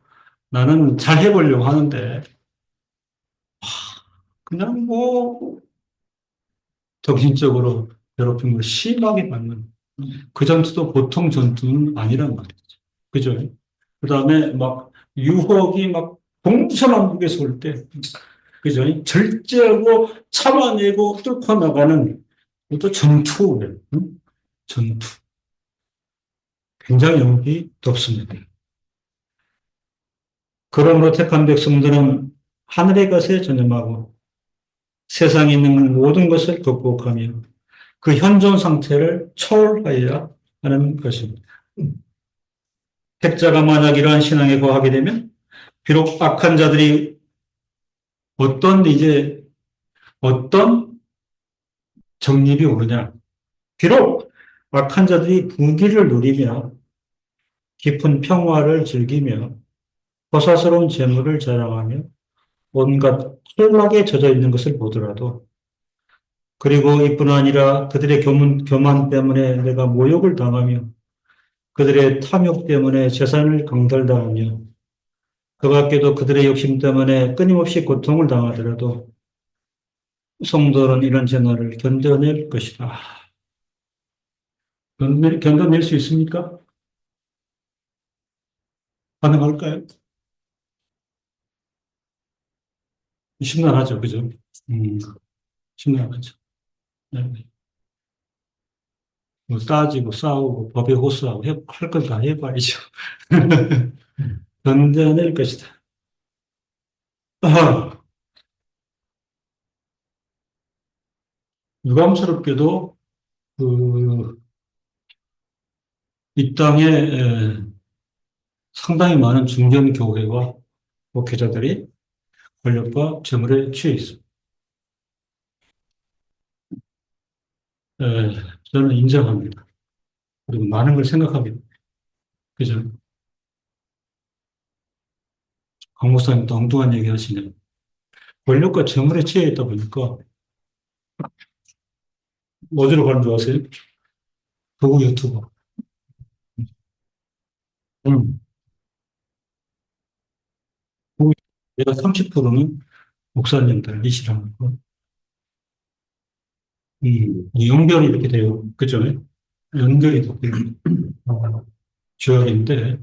나는 잘 해보려고 하는데, 그냥 뭐, 정신적으로 괴롭힘을 심하게 받는, 그 전투도 보통 전투는 아니란 말이죠. 그죠? 그 다음에 막 유혹이 막 동서남북에서 올 때, 그죠? 절제하고 참아내고 뚫고 나가는 또 전투예요. 응? 전투. 굉장히 영역이 높습니다. 그러므로 택한 백성들은 하늘의 것에 전념하고 세상에 있는 모든 것을 극복하며 그 현존 상태를 초월하여야 하는 것입니다. 택자가 만약 이러한 신앙에 거하게 되면 비록 악한 자들이 어떤 이제 어떤 정립이 오르냐. 비록 악한 자들이 부귀를 누리며 깊은 평화를 즐기며 호사스러운 재물을 자랑하며 온갖 쾌락에 젖어 있는 것을 보더라도 그리고 이뿐 아니라 그들의 교만 때문에 내가 모욕을 당하며 그들의 탐욕 때문에 재산을 강탈당하며 그 밖에도 그들의 욕심 때문에 끊임없이 고통을 당하더라도 성도는 이런 재난을 견뎌낼 것이다. 견뎌낼 수 있습니까? 가능할까요? 심란하죠. 그죠? 음, 심란하죠. 네. 뭐 따지고 싸우고 법에 호소하고 할 건 다 해봐야죠. 견뎌낼 것이다. 아, 유감스럽게도 그, 이 땅에 상당히 많은 중견 교회와 목회자들이 권력과 재물에 취해 있습니다. 에, 저는 인정합니다. 그리고 많은 걸 생각합니다. 그죠? 강 목사님 또 엉뚱한 얘기 하시네요. 권력과 재물에 취해 있다 보니까 어디로 가는 줄 아세요? 극우 유튜버. 음, 극우 내가 30%는 목사님들이시라는 거. 연결이 이렇게 돼요. 그죠? 연결이 되는 지역인데,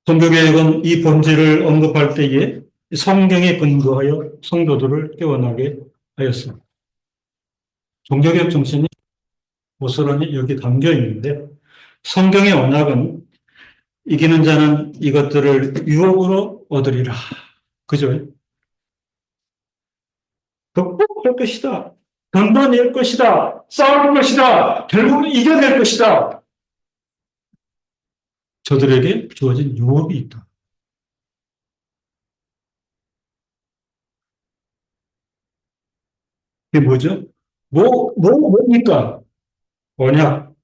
종교개혁은 이 본질을 언급할 때에 성경에 근거하여 성도들을 깨어나게 하였습니다. 종교개혁 정신이 고스란히 여기 담겨 있는데, 성경의 언약은 이기는 자는 이것들을 유업으로 얻으리라. 그죠? 극복할 것이다. 견뎌낼 것이다. 싸울 것이다. 결국은 이겨낼 것이다. 저들에게 주어진 유업이 있다. 그게 뭐죠? 뭡니까? 언약.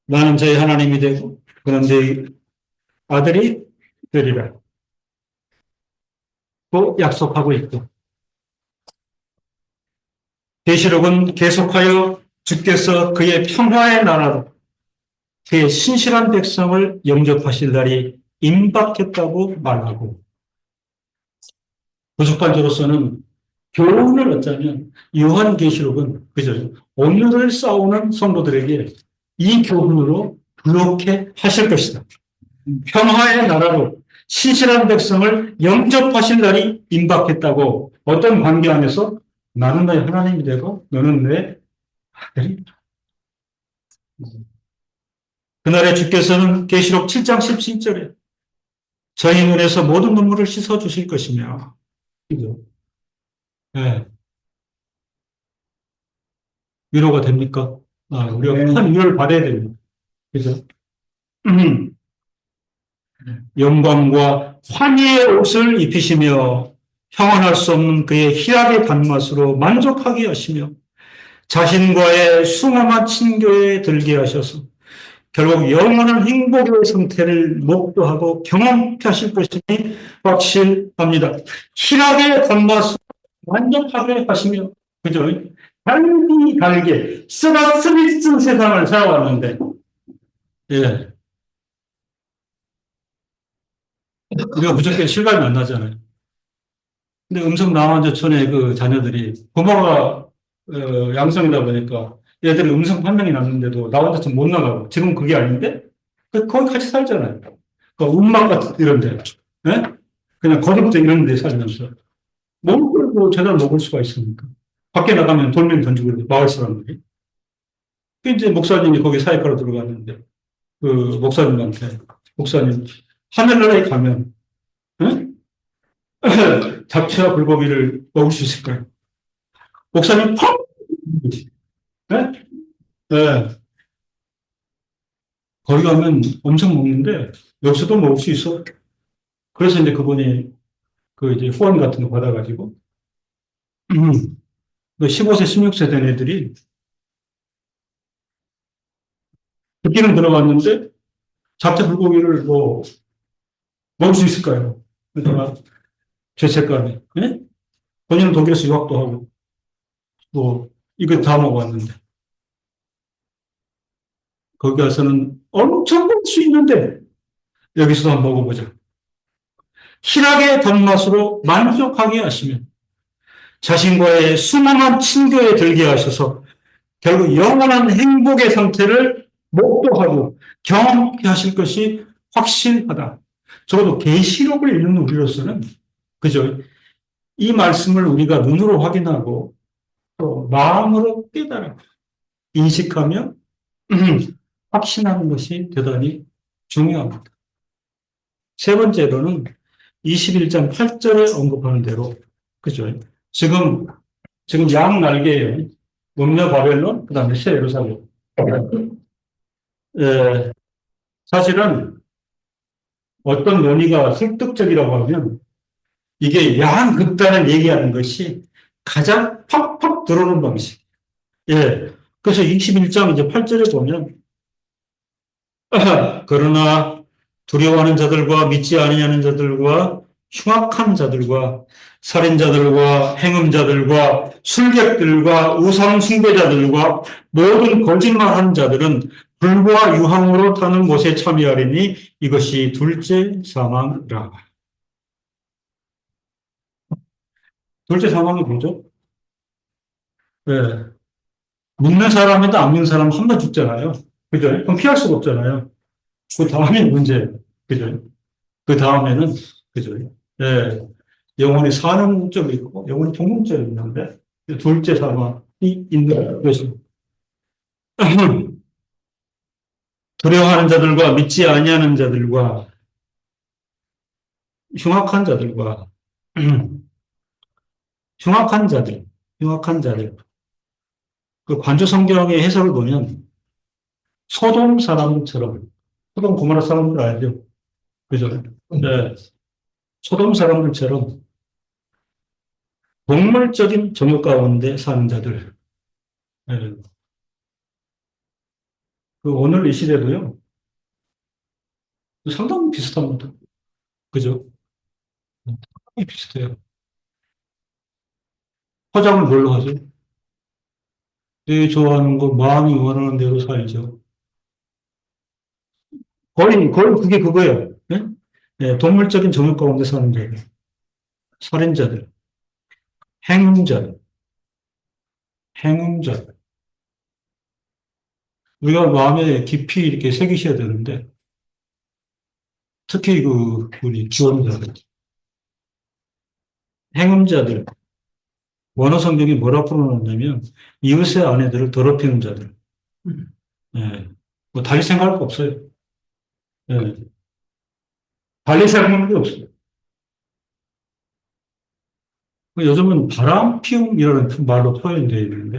나는 저희 하나님이 되고, 그는 내 아들이 되리라. 또 약속하고 있고. 계시록은 계속하여 주께서 그의 평화의 나라로 그의 신실한 백성을 영접하실 날이 임박했다고 말하고, 부족한 교훈을 얻자면 요한계시록은 그죠? 오늘을 싸우는 성도들에게 이 교훈으로 그렇게 하실 것이다. 평화의 나라로 신실한 백성을 영접하실 날이 임박했다고 어떤 관계 안에서 나는 너의 하나님이 되고 너는 내 아들이 그날에 주께서는 계시록 7장 17절에 저희 눈에서 모든 눈물을 씻어 주실 것이며 그죠? 네, 위로가 됩니까? 우리가 큰 위로를 받아야 됩니다. 그죠? 영광과 환희의 옷을 입히시며 형언할 수 없는 그의 희락의 단맛으로 만족하게 하시며 자신과의 숭엄한 친교에 들게 하셔서 결국 영원한 행복의 상태를 목도하고 경험케 하실 것이니 확실합니다. 희락의 단맛으로 만족하게 하시며 그죠? 달기 달게 쓰라쓰리 쓴 세상을 살아왔는데 예, 우리가 무조건 실감이 안 나잖아요. 근데 음성 남한저촌의 그 자녀들이 부모가 양성이다 보니까 얘들이 음성 판명이 났는데도 나 혼자 좀 못 나가고 지금 그게 아닌데 거기 같이 살잖아요. 그 운막 같은 이런 데 예? 그냥 거리부터 이런 데 살면서 먹을 걸뭐 제대로 먹을 수가 있습니까? 밖에 나가면 돌멩이 던지고 그러고 마을 사람들이 그 이제 목사님이 거기 사역하러 들어갔는데 그 목사님한테 목사님 하늘나라에 가면 예? 잡채와 불고기를 먹을 수 있을까요? 목사님 펑! 네? 네. 거기 가면 엄청 먹는데 여기서도 먹을 수 있어. 그래서 이제 그분이 그 이제 후원 같은 거 받아가지고 15세, 16세 된 애들이 듣기는 들어갔는데 잡채 불고기를 뭐 먹을 수 있을까요? 그러니까 죄책감에. 네? 본인은 독일에서 유학도 하고 뭐 이거 다 먹어봤는데 거기 가서는 엄청 먹을 수 있는데 여기서도 한번 먹어보자. 희락의 단맛으로 만족하게 하시며 자신과의 순함한 친교에 들게 하셔서 결국 영원한 행복의 상태를 목도하고 경험케 하실 것이 확실하다. 적어도 계시록을 읽는 우리로서는, 그죠? 이 말씀을 우리가 눈으로 확인하고 또 마음으로 깨달아 인식하며 확신하는 것이 대단히 중요합니다. 세 번째로는 21장 8절에 언급하는 대로, 그죠? 지금, 지금 양 날개에 음녀 바벨론, 그 다음에 새 예루살렘. 사실은 어떤 논의가 설득적이라고 하면 이게 야한 극단을 얘기하는 것이 가장 팍팍 들어오는 방식. 예. 그래서 21장 이제 8절에 보면, 그러나 두려워하는 자들과 믿지 아니하는 자들과 흉악한 자들과 살인자들과 행음자들과 술객들과 우상 숭배자들과 모든 거짓말하는 자들은 불과 유황으로 타는 못에 참여하리니 이것이 둘째 사망이라. 둘째 사망이 뭐죠? 네. 믿는 사람이다 안 믿는 사람 한 번 죽잖아요. 그죠? 그럼 피할 수가 없잖아요. 그 다음에 문제예요. 그죠? 그 다음에는, 그죠? 예. 영혼이 사는 쪽이 있고, 영혼이 통공적이 있는데, 둘째 사망이 있는 것입니다. 두려워하는 자들과 믿지 아니하는 자들과 흉악한 자들과 흉악한 자들. 그 관조 성경의 해석을 보면 소돔 사람처럼, 소돔 고모라 사람들 알죠? 그죠? 네. 소돔 사람들처럼 동물적인 정욕 가운데 사는 자들. 네. 그 오늘 이 시대도요, 상당히 비슷합니다. 그죠? 상당히 비슷해요. 화장을 뭘로 하죠? 내 좋아하는 거, 마음이 원하는 대로 살죠. 거의 그게 그거예요. 네? 네, 동물적인 정욕 가운데 사는 자들, 살인자들, 행음자들, 행음자들. 우리가 마음에 깊이 이렇게 새기셔야 되는데, 특히 우리 기원자들, 행음자들, 원어 성경이 뭐라 풀어놨냐면, 이웃의 아내들을 더럽히는 자들. 예. 뭐, 달리 생각할 거 없어요. 예. 달리 생각하는 게 없어요. 요즘은 바람 피움이라는 말로 표현되어 있는데,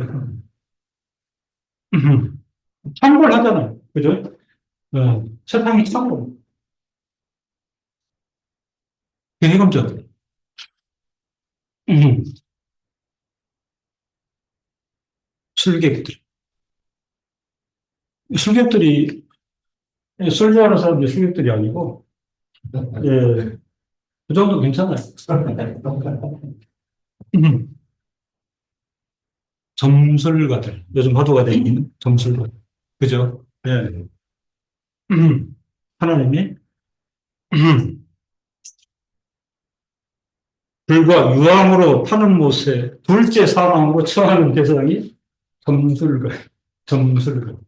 창궐하잖아요. 그죠? 세상이 창궐. 해검자들. 술객들. 술객들이, 술 좋아하는 사람들이 술객들이 아니고, 예, 그 정도 괜찮아요. 점술가들. 요즘 화두가 되어 있는 점술가들. 그죠? 예. 하나님이 불과 유황으로 타는 못에 둘째 사망으로 처하는 대상이 점술가, 점술가.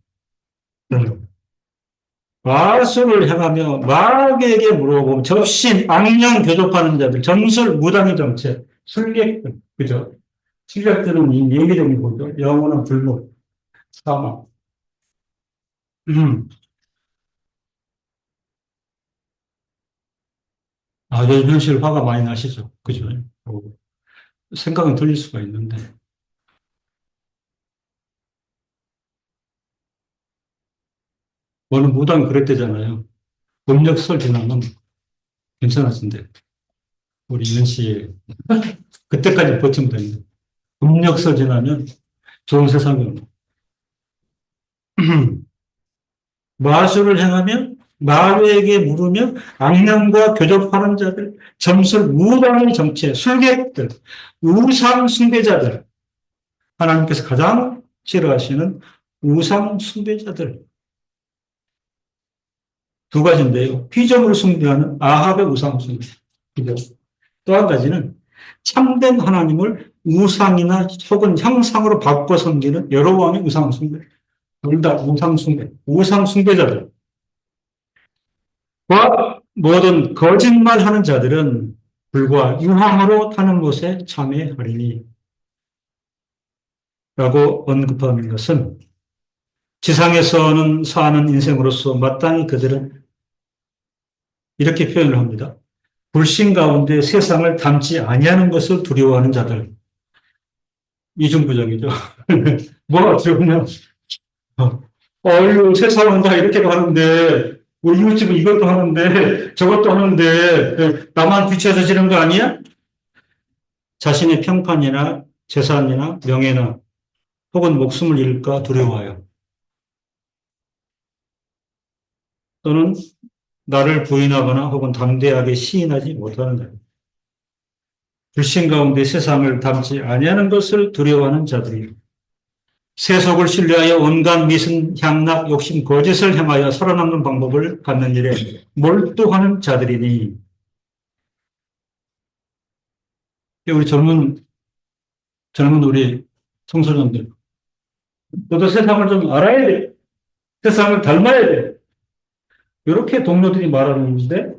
마술을 행하며 마귀에게 물어보면 접신, 악령 교접하는 자들, 전술, 무당의 정체, 술객들, 그죠? 술객들은 이 예기적인 거죠. 영원한 불못, 사망. 요즘 현실 화가 많이 나시죠? 그죠? 생각은 들릴 수가 있는데. 어느 무당이 그랬대잖아요. 음력설 지나면 괜찮아진대. 우리 이현 씨, 그때까지 버티면 됩니다. 음력설 지나면 좋은 세상이 옵니다. 마술을 행하며 마귀에게 물으며 악령과 교접하는 자들, 점술, 무당의 정체, 술객들, 우상 숭배자들, 하나님께서 가장 싫어하시는 우상 숭배자들 두 가지인데요. 피점을 숭배하는 아합의 우상 숭배. 또 한 가지는 참된 하나님을 우상이나 혹은 형상으로 바꿔 섬기는 여로보암의 우상 숭배. 둘 다 우상 숭배, 우상 숭배자들과 모든 거짓말하는 자들은 불과 유황으로 타는 못에 참회하리니 라고 언급하는 것은 지상에서는 사는 인생으로서 마땅히 그들은 이렇게 표현을 합니다. 불신 가운데 세상을 닮지 아니하는 것을 두려워하는 자들. 이중부정이죠. 뭐가 두려우냐? 어휴, 세상은 다 이렇게 가는데, 우리 이웃집은 이것도 하는데, 저것도 하는데, 나만 뒤쳐져지는 거 아니야? 자신의 평판이나 재산이나 명예나 혹은 목숨을 잃을까 두려워하여 또는 나를 부인하거나 혹은 담대하게 시인하지 못하는 자들. 불신 가운데 세상을 담지 아니하는 것을 두려워하는 자들이요. 세속을 신뢰하여 온갖 미신, 향락, 욕심, 거짓을 행하여 살아남는 방법을 갖는 일에 몰두하는 자들이니 우리 젊은 우리 청소년들 너도 세상을 좀 알아야 돼. 세상을 닮아야 돼. 이렇게 동료들이 말하는데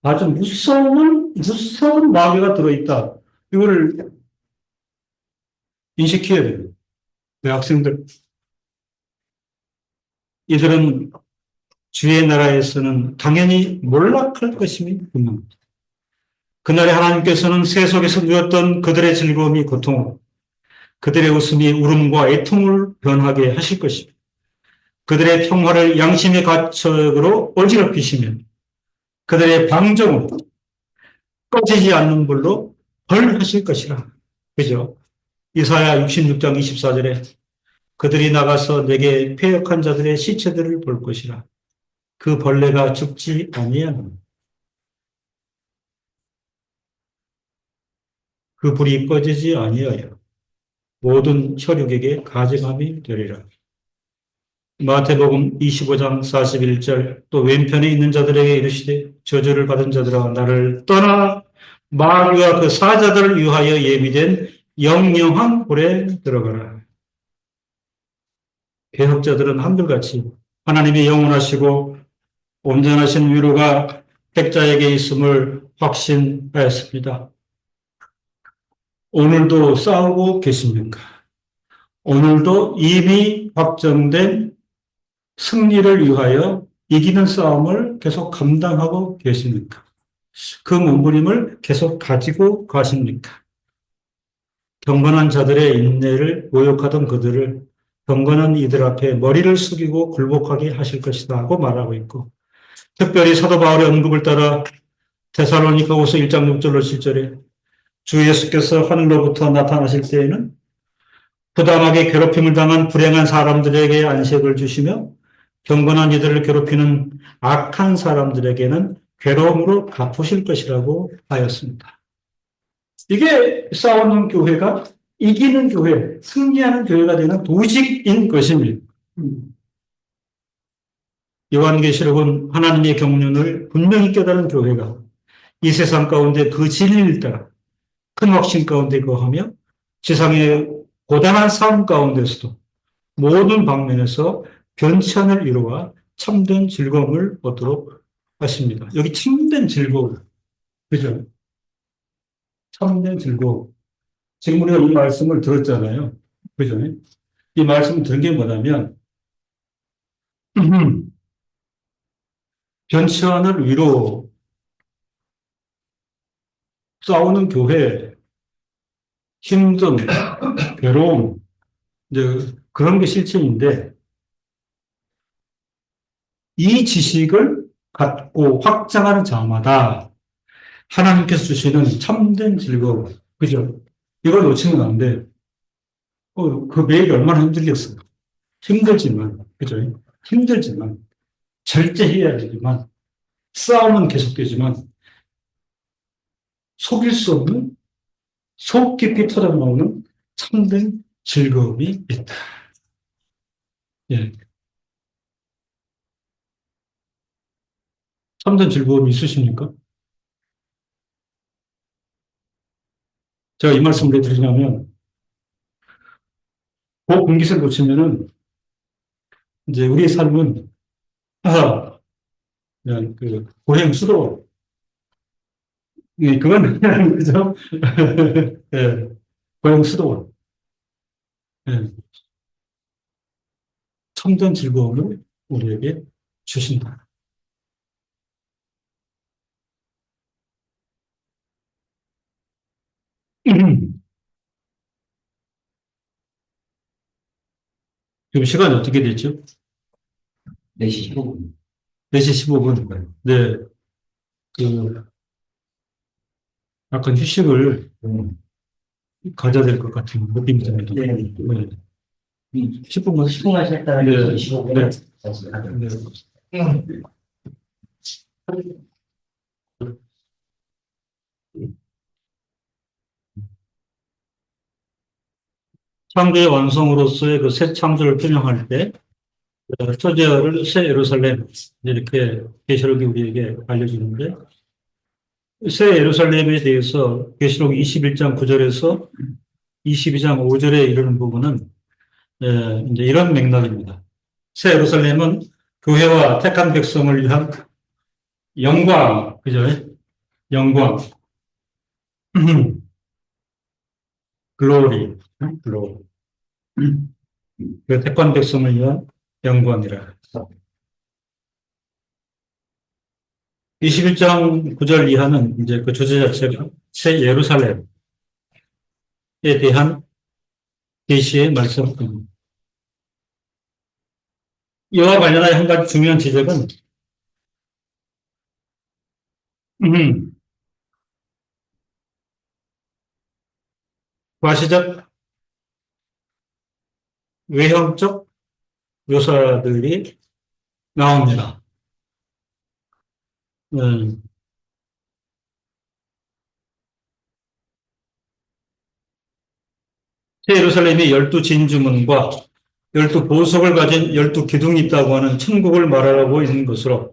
아주 무서운 마귀가 들어있다. 이거를 인식해야 돼요. 대학생들. 이들은 주의 나라에서는 당연히 몰락할 것임이 분명합니다. 그날에 하나님께서는 세속에서 누렸던 그들의 즐거움이 고통으로 그들의 웃음이 울음과 애통을 변하게 하실 것입니다. 그들의 평화를 양심의 가책으로 어지럽히시면 그들의 방종으로 꺼지지 않는 불로 벌하실 것이라. 그죠? 이사야 66장 24절에 그들이 나가서 내게 패역한 자들의 시체들을 볼 것이라. 그 벌레가 죽지 아니하는 그 불이 꺼지지 아니하여 모든 혈육에게 가증함이 되리라. 마태복음 25장 41절 또 왼편에 있는 자들에게 이르시되 저주를 받은 자들아 나를 떠나 마귀와 그 사자들을 위하여 예비된 영영한 불에 들어가라. 개혁자들은 한결같이 하나님의 영원하시고 온전하신 위로가 택자에게 있음을 확신하였습니다. 오늘도 싸우고 계십니까? 오늘도 이미 확정된 승리를 위하여 이기는 싸움을 계속 감당하고 계십니까? 그 몸부림을 계속 가지고 가십니까? 경건한 자들의 인내를 모욕하던 그들을 경건한 이들 앞에 머리를 숙이고 굴복하게 하실 것이다 하고 말하고 있고 특별히 사도 바울의 언급을 따라 데살로니가후서 1장 6절로 7절에 주 예수께서 하늘로부터 나타나실 때에는 부당하게 괴롭힘을 당한 불행한 사람들에게 안식을 주시며 경건한 이들을 괴롭히는 악한 사람들에게는 괴로움으로 갚으실 것이라고 하였습니다. 이게 싸우는 교회가 이기는 교회, 승리하는 교회가 되는 도식인 것입니다. 요한계시록은 하나님의 경륜을 분명히 깨달은 교회가 이 세상 가운데 그 진리를 따라 큰 확신 가운데 거하며 지상의 고단한 삶 가운데서도 모든 방면에서 변천을 이루어 참된 즐거움을 얻도록 하십니다. 여기 참된 즐거움, 그죠? 참된 즐거움. 지금 우리가 이 말씀을 들었잖아요. 그죠? 이 말씀을 들은 게 뭐냐면, 변천을 위로 싸우는 교회, 힘든, 괴로움, 이제 그런 게 실천인데, 이 지식을 갖고 확장하는 자마다 하나님께서 주시는 참된 즐거움, 그죠? 이걸 놓치면 안 돼. 그 매일이 얼마나 힘들겠어요. 힘들지만, 그죠? 힘들지만, 절제해야 되지만, 싸움은 계속되지만, 속일 수 없는, 속 깊이 터져나오는 참된 즐거움이 있다. 예. 참된 즐거움이 있으십니까? 제가 이 말씀을 왜 드리냐면, 그 공기세를 놓치면은, 이제 우리의 삶은, 그냥 고행스러워. 예, 그건 그죠? 예, 고향 수도원. 예, 참된 즐거움을 우리에게 주신다. 지금 시간이 어떻게 됐죠? 4시 15분. 4시 15분. 네, 그, 약간 휴식을 가져야 될 것 같은 느낌이 듭니다. 네. 네. 10분만 10분만 쉬었다가 네, 25분 네, 다시 하도록. 네. 창조의 완성으로서의 그 새 창조를 표명할 때, 초제어를 새 예루살렘, 이렇게 계시록이 우리에게 알려주는데, 새 예루살렘에 대해서 계시록 21장 9절에서 22장 5절에 이르는 부분은 이제 이런 맥락입니다. 새 예루살렘은 교회와 택한 백성을 위한 영광, 그죠? 영광, 글로리, 글로리. 그 택한 백성을 위한 영광이라. 21장 9절 이하는 이제 그 주제 자체가 새 예루살렘에 대한 계시의 말씀입니다. 이와 관련하여 한 가지 중요한 지적은 과시적 외형적 묘사들이 나옵니다. 음, 새 예루살렘이 12진주문과 12보석을 가진 12기둥이 있다고 하는 천국을 말하고 있는 것으로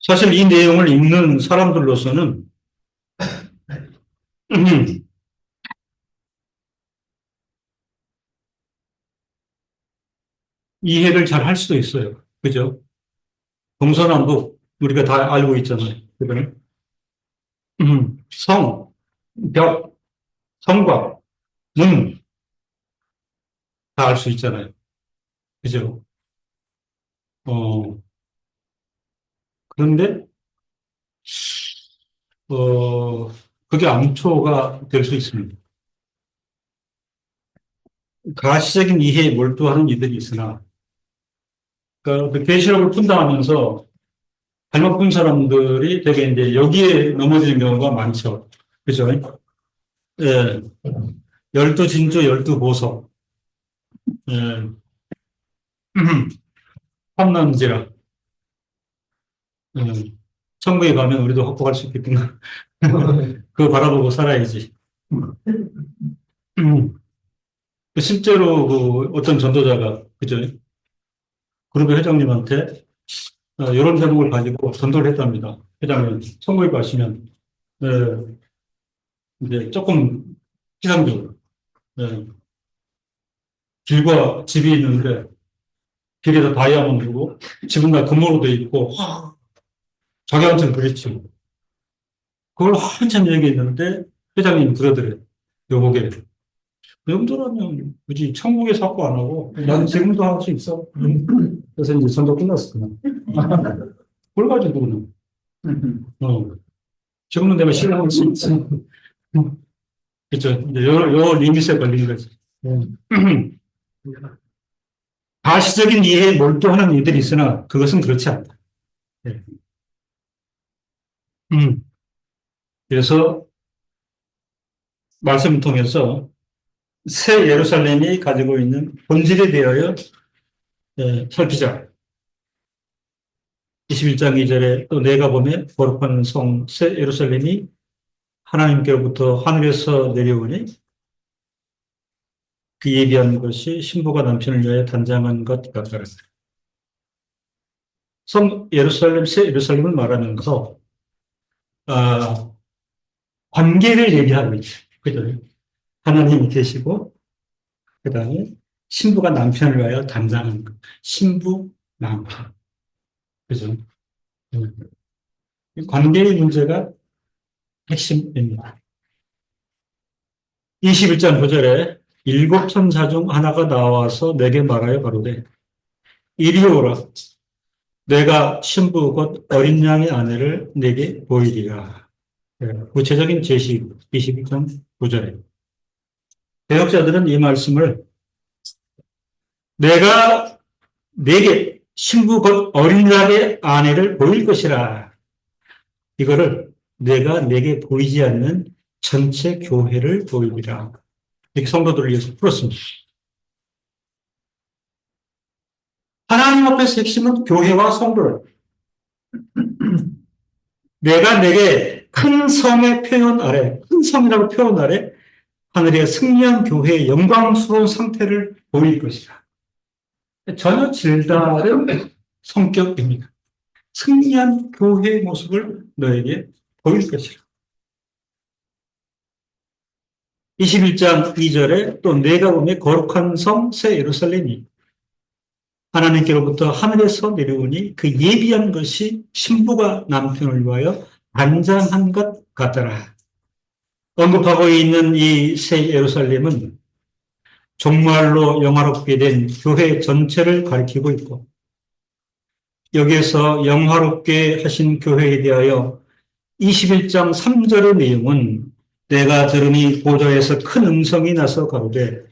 사실 이 내용을 읽는 사람들로서는 이해를 잘 할 수도 있어요. 그죠? 동서남북 우리가 다 알고 있잖아요. 그거는 성, 벽, 성곽, 문 다 알 수 있잖아요. 그죠? 어, 그런데 어, 그게 암초가 될 수 있습니다. 가시적인 이해에 몰두하는 이들이 있으나 그 계시록을 푼다하면서 잘못 본 사람들이 되게 이제 여기에 넘어지는 경우가 많죠. 그죠? 예. 열두 진주, 열두 보석. 예. 탐난지라. 예. 천국에 가면 우리도 확보할 수 있겠구나. 그거 바라보고 살아야지. 실제로 그 어떤 전도자가, 그죠? 그룹의 회장님한테 이런 제목을 가지고 전도를 했답니다. 회장님, 천국에 가시면, 예, 이제 조금 피상적으로, 예, 길과 집이 있는데, 길에서 다이아몬드고, 집은 다 금으로 돼 있고, 자기한테는 그랬지. 그걸 한참 얘기했는데, 회장님 그러더래. 여보게, 이 정도라면 굳이 천국에서 확보 안 하고, 난 지금도 할 수 있어. 그래서 이제 전도 끝났어, 그냥. 그걸 가지고는, 어, 지금은 내가 신뢰할 수 있어. 그죠. 이제 요 리밋에 걸린 거지. 가시적인 이해에 몰두하는 이들이 있으나 그것은 그렇지 않다. 예. 음. 그래서 말씀을 통해서 새 예루살렘이 가지고 있는 본질에 대하여 살피자. 21장 2절에 또 내가 보면 거룩한 성 새 예루살렘이 하나님께로부터 하늘에서 내려오니 그 예비한 것이 신부가 남편을 위하여 단장한 것 같더라. 성 예루살렘, 새 예루살렘을 말하면서 아, 관계를 얘기하고 있죠. 그죠? 하나님이 계시고 그다음에 신부가 남편을 위하여 단장한 것. 신부, 남편. 그죠? 관계의 문제가 핵심입니다. 21장 9절에 일곱 천사 중 하나가 나와서 내게 말하여 가로되 이리 오라. 내가 신부 곧 어린 양의 아내를 내게 보이리라. 구체적인 제시 22장 9절에 개혁자들은 이 말씀을 내가 내게 신부 곧 어린 양의 아내를 보일 것이라. 이거를 내가 내게 보이지 않는 전체 교회를 보이리라. 이렇게 성도들을 위해서 풀었습니다. 하나님 앞에서 핵심은 교회와 성도를 내가 내게 큰 성의 표현 아래, 큰 성이라고 표현 아래 하늘의 승리한 교회의 영광스러운 상태를 보일 것이다. 전혀 질다른 성격입니다. 승리한 교회의 모습을 너에게 보일 것이다. 21장 2절에 또 내가 보매 거룩한 성 새 예루살렘이 하나님께로부터 하늘에서 내려오니 그 예비한 것이 신부가 남편을 위하여 단장한 것 같더라. 언급하고 있는 이 새 예루살렘은 정말로 영화롭게 된 교회 전체를 가리키고 있고 여기에서 영화롭게 하신 교회에 대하여 21장 3절의 내용은 내가 들으니 보좌에서 큰 음성이 나서 가로되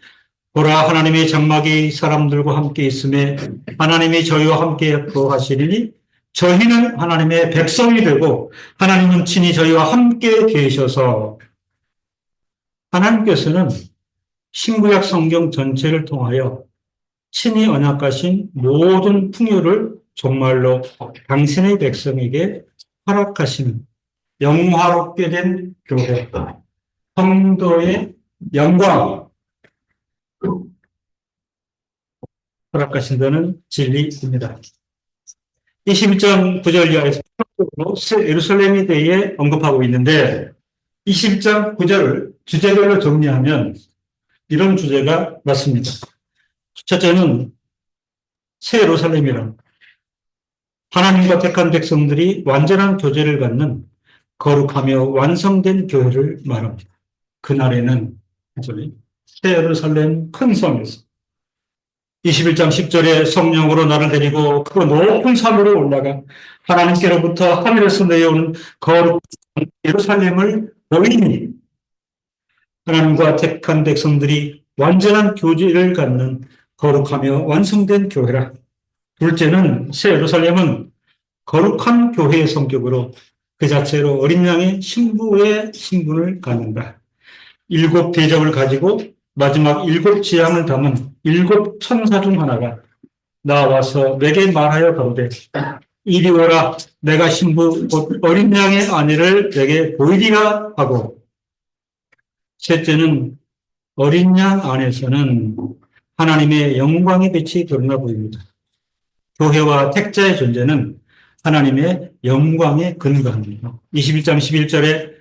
보라 하나님의 장막이 사람들과 함께 있음에 하나님이 저희와 함께 거하시리니 저희는 하나님의 백성이 되고 하나님은 친히 저희와 함께 계셔서 하나님께서는 신구약 성경 전체를 통하여 친히 언약하신 모든 풍요를 정말로 당신의 백성에게 허락하시는 영화롭게 된 교회, 성도의 영광 허락하신다는 진리입니다. 21장 9절 이하에서 새 예루살렘에 대해 언급하고 있는데 21장 9절을 주제별로 정리하면 이런 주제가 맞습니다. 첫째는 새 예루살렘이란 하나님과 택한 백성들이 완전한 교제를 갖는 거룩하며 완성된 교회를 말합니다. 그날에는 새 예루살렘 큰 성에서 21장 10절에 성령으로 나를 데리고 그 높은 산으로 올라가 하나님께로부터 하늘에서 내려오는 거룩한 예루살렘을 보이니 하나님과 택한 백성들이 완전한 교제를 갖는 거룩하며 완성된 교회라. 둘째는 새 예루살렘은 거룩한 교회의 성격으로 그 자체로 어린 양의 신부의 신분을 갖는다. 7 대접을 가지고 마지막 7 재앙을 담은 7 천사 중 하나가 나와서 내게 말하여 가로되 이리 오라 내가 신부 곧 어린 양의 아내를 내게 보이리라 하고 셋째는 어린 양 안에서는 하나님의 영광의 빛이 드러나 보입니다. 교회와 택자의 존재는 하나님의 영광에 근거합니다. 21장 11절에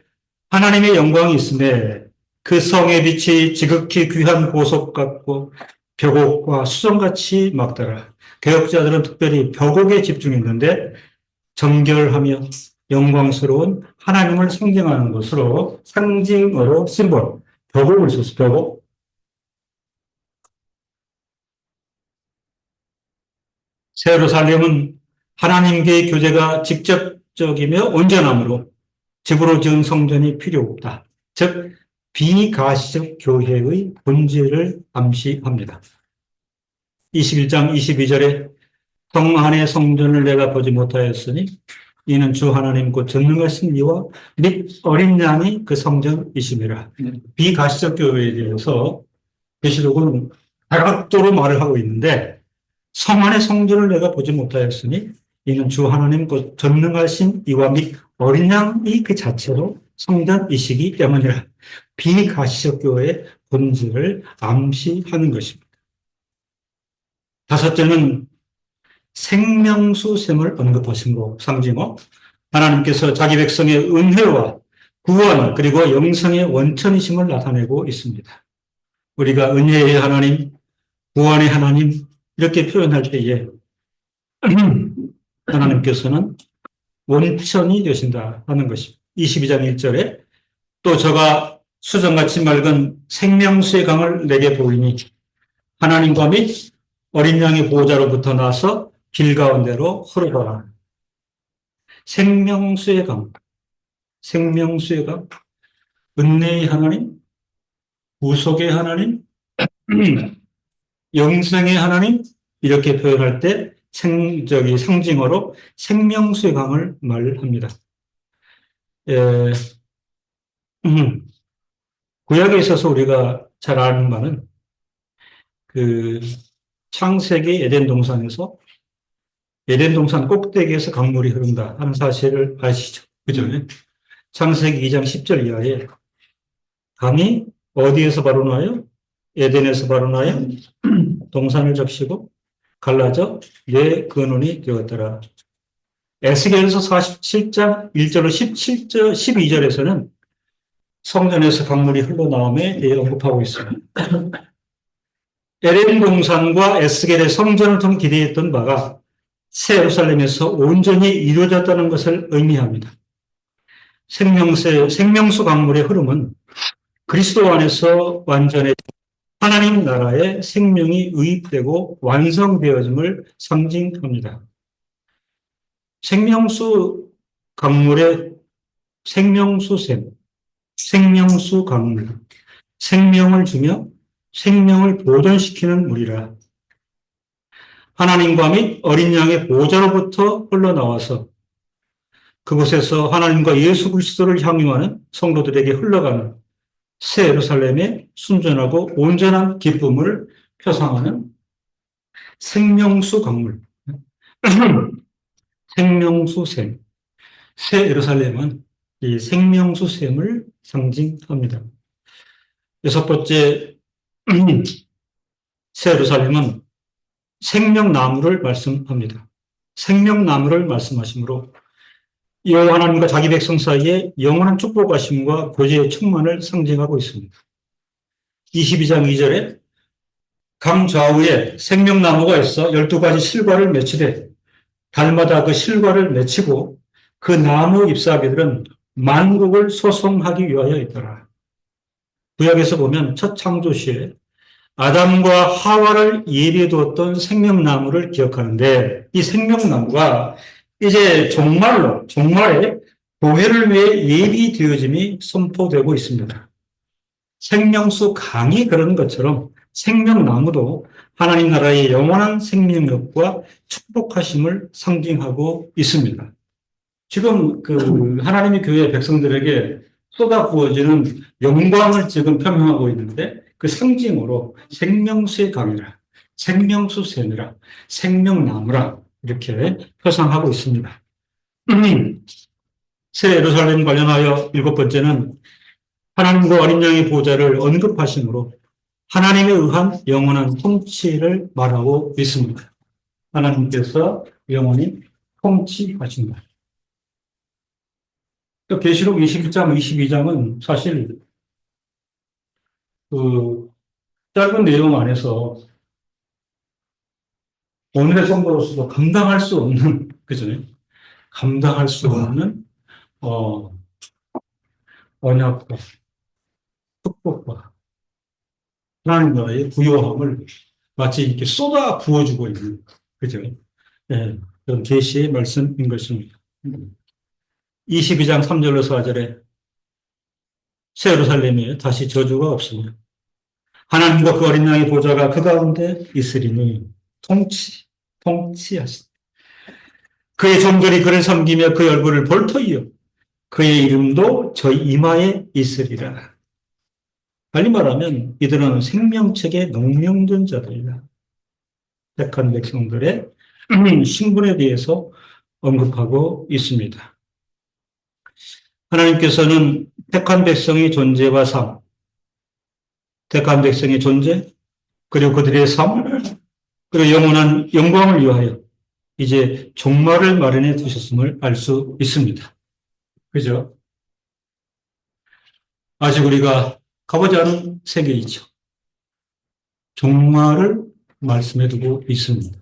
하나님의 영광이 있음에 그 성의 빛이 지극히 귀한 보석 같고 벽옥과 수정같이 막더라. 개혁자들은 특별히 벽옥에 집중했는데 정결하며 영광스러운 하나님을 상징하는 것으로 상징어로 심볼, 벽옥을 썼어요. 벽옥. 새 예루살렘은 하나님과의 교제가 직접적이며 온전함으로 집으로 지은 성전이 필요 없다. 즉 비가시적 교회의 본질을 암시합니다. 21장 22절에 성 안의 성전을 내가 보지 못하였으니 이는 주 하나님 곧 전능하신 이와 및 어린 양이 그 성전이심이라. 비가시적 교회에 대해서 계시록은 다각도로 말을 하고 있는데 성 안의 성전을 내가 보지 못하였으니 이는 주 하나님 곧 전능하신 이와 및 어린 양이 그 자체로 성전이시기 때문이라. 비가시적 교회의 본질을 암시하는 것입니다. 다섯째는 생명수샘을 언급하신 것, 상징어. 하나님께서 자기 백성의 은혜와 구원 그리고 영생의 원천이심을 나타내고 있습니다. 우리가 은혜의 하나님, 구원의 하나님 이렇게 표현할 때에 하나님께서는 원천이 되신다 하는 것입니다. 22장 1절에 또 저가 수정같이 맑은 생명수의 강을 내게 보이니 하나님과 및 어린 양의 보호자로부터 나서 길 가운데로 흐르더라. 생명수의 강, 생명수의 강, 은혜의 하나님, 구속의 하나님, 영생의 하나님, 이렇게 표현할 때 상징어로 생명수의 강을 말합니다. 구약에 있어서 우리가 잘 아는 바는 그 창세기 에덴 동산에서 에덴 동산 꼭대기에서 강물이 흐른다 하는 사실을 아시죠? 그죠? 창세기 2장 10절 이하에 강이 어디에서 발원하여? 에덴에서 발원하여 동산을 적시고 갈라져 네 근원이 되었더라. 에스겔서 47장 1절로 17절, 12절에서는 성전에서 강물이 흘러나옴에 대해 언급하고 있습니다. 에덴 동산과 에스겔의 성전을 통해 기대했던 바가 새 예루살렘에서 온전히 이루어졌다는 것을 의미합니다. 생명수 강물의 흐름은 그리스도 안에서 완전해 하나님 나라의 생명이 의입되고 완성되어짐을 상징합니다. 생명수 강물의 생명수샘, 생명수 강물, 생명을 주며 생명을 보존시키는 물이라. 하나님과 및 어린 양의 보호자로부터 흘러나와서 그곳에서 하나님과 예수 그리스도를 향유하는 성도들에게 흘러가는 새 예루살렘의 순전하고 온전한 기쁨을 표상하는 생명수 강물, 생명수샘. 새 예루살렘은 이 생명수샘을 상징합니다. 여섯 번째, 새 예루살렘은 생명나무를 말씀합니다. 생명나무를 말씀하시므로 여호와 하나님과 자기 백성 사이에 영원한 축복하심과 교제의 충만을 상징하고 있습니다. 22장 2절에 강 좌우에 생명나무가 있어 12가지 실과를 맺히되 달마다 그 실과를 맺히고 그 나무 잎사귀들은 만국을 소송하기 위하여 있더라. 구약에서 보면 첫 창조 시에 아담과 하와를 예비해 두었던 생명나무를 기억하는데 이 생명나무가 이제 종말의 보혜를 위해 예비되어짐이 선포되고 있습니다. 생명수 강이 그런 것처럼 생명나무도 하나님 나라의 영원한 생명력과 축복하심을 상징하고 있습니다. 지금 하나님의 교회 백성들에게 쏟아 부어지는 영광을 지금 표명하고 있는데 그 상징으로 생명수의 강이라, 생명수샘이라, 생명나무라 이렇게 표상하고 있습니다. 새 예루살렘 관련하여 일곱 번째는 하나님과 어린 양의 보좌를 언급하심으로 하나님에 의한 영원한 통치를 말하고 있습니다. 하나님께서 영원히 통치하신다. 또 계시록 21장, 22장은 사실 그 짧은 내용 안에서 오늘의 성도로서도 감당할 수 없는, 그죠? 감당할 수 없는, 언약과 축복과 하나님 나라의 부요함을 마치 이렇게 쏟아 부어주고 있는, 그죠? 예, 그런 계시의 말씀인 것입니다. 22장 3절로 4절에 새 예루살렘에 다시 저주가 없으며 하나님과 그 어린 양의 보좌가 그 가운데 있으리니 통치하시다. 그의 종들이 그를 섬기며 그의 얼굴을 볼터이요 그의 이름도 저희 이마에 있으리라. 빨리 말하면 이들은 생명책에 농명된 자들이다. 택한 백성들의 신분에 대해서 언급하고 있습니다. 하나님께서는 택한 백성의 존재와 삶, 택한 백성의 존재, 그리고 그들의 삶, 그리고 영원한 영광을 위하여 이제 종말을 마련해 두셨음을 알 수 있습니다. 그죠? 아직 우리가 가보지 않은 세계이죠. 종말을 말씀해 두고 있습니다.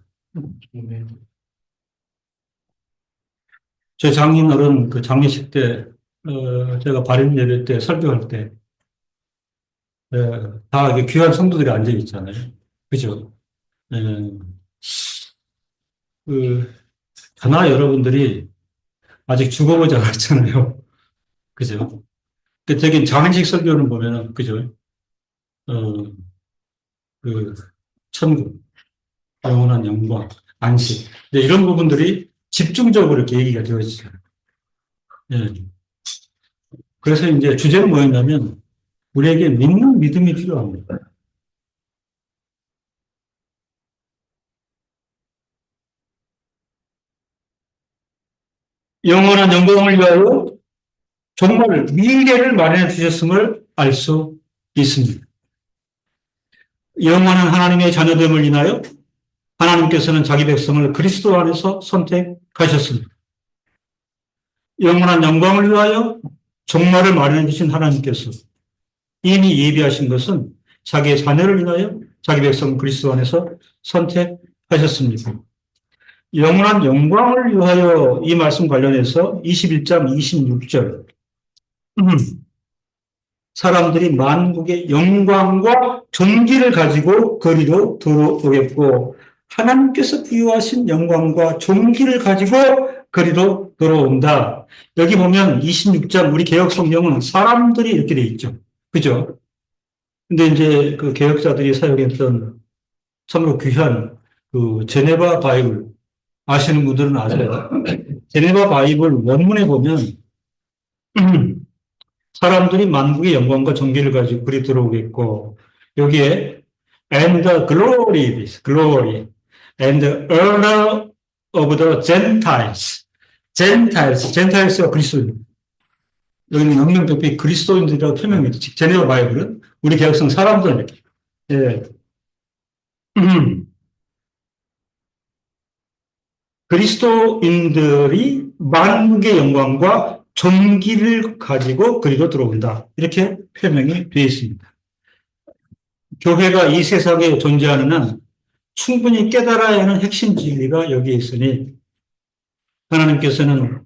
제 장인어른 그 장례식 때, 제가 발인 예배 때 설교할 때, 다 이렇게 귀한 성도들이 앉아 있잖아요. 그죠? 예, 그, 저나 여러분들이 아직 죽어보지 않았잖아요. 그죠? 그 되게 장례식 설교는 보면은, 그죠? 어, 그, 천국, 영원한 영광, 안식. 네, 이런 부분들이 집중적으로 이렇게 얘기가 되어지잖아요. 예. 그래서 이제 주제는 뭐였냐면, 우리에게 믿는 믿음이 필요합니다. 영원한 영광을 위하여 정말 미래를 마련해 주셨음을 알 수 있습니다. 영원한 하나님의 자녀됨을 인하여 하나님께서는 자기 백성을 그리스도 안에서 선택하셨습니다. 영원한 영광을 위하여 종말을 마련해 주신 하나님께서 이미 예비하신 것은 자기의 자녀를 인하여 자기 백성 그리스도 안에서 선택하셨습니다. 영원한 영광을 위하여 이 말씀 관련해서 21장 26절 사람들이 만국의 영광과 존귀를 가지고 거리로 들어오겠고 하나님께서 부여하신 영광과 존귀를 가지고 거리로 들어온다. 여기 보면 26장 우리 개혁 성경은 사람들이 이렇게 돼 있죠. 그죠? 근데 이제 그 개혁자들이 사용했던 참으로 귀한 그 제네바 바이블 아시는 분들은 아세요. 제네바 바이블 원문에 보면 사람들이 만국의 영광과 존귀를 가지고 그리 들어오겠고 여기에 and the glory, glory and the honor of the Gentiles, Gentiles가 그리스도입니다. 여기는 영명백비 그리스도인들이라고 표명합니다. 제네바 바이블은 우리 개혁성 사람들 예. 그리스도인들이 만국의 영광과 존귀를 가지고 그리로 들어온다. 이렇게 표명이 되어 있습니다. 교회가 이 세상에 존재하는 한 충분히 깨달아야 하는 핵심 진리가 여기에 있으니 하나님께서는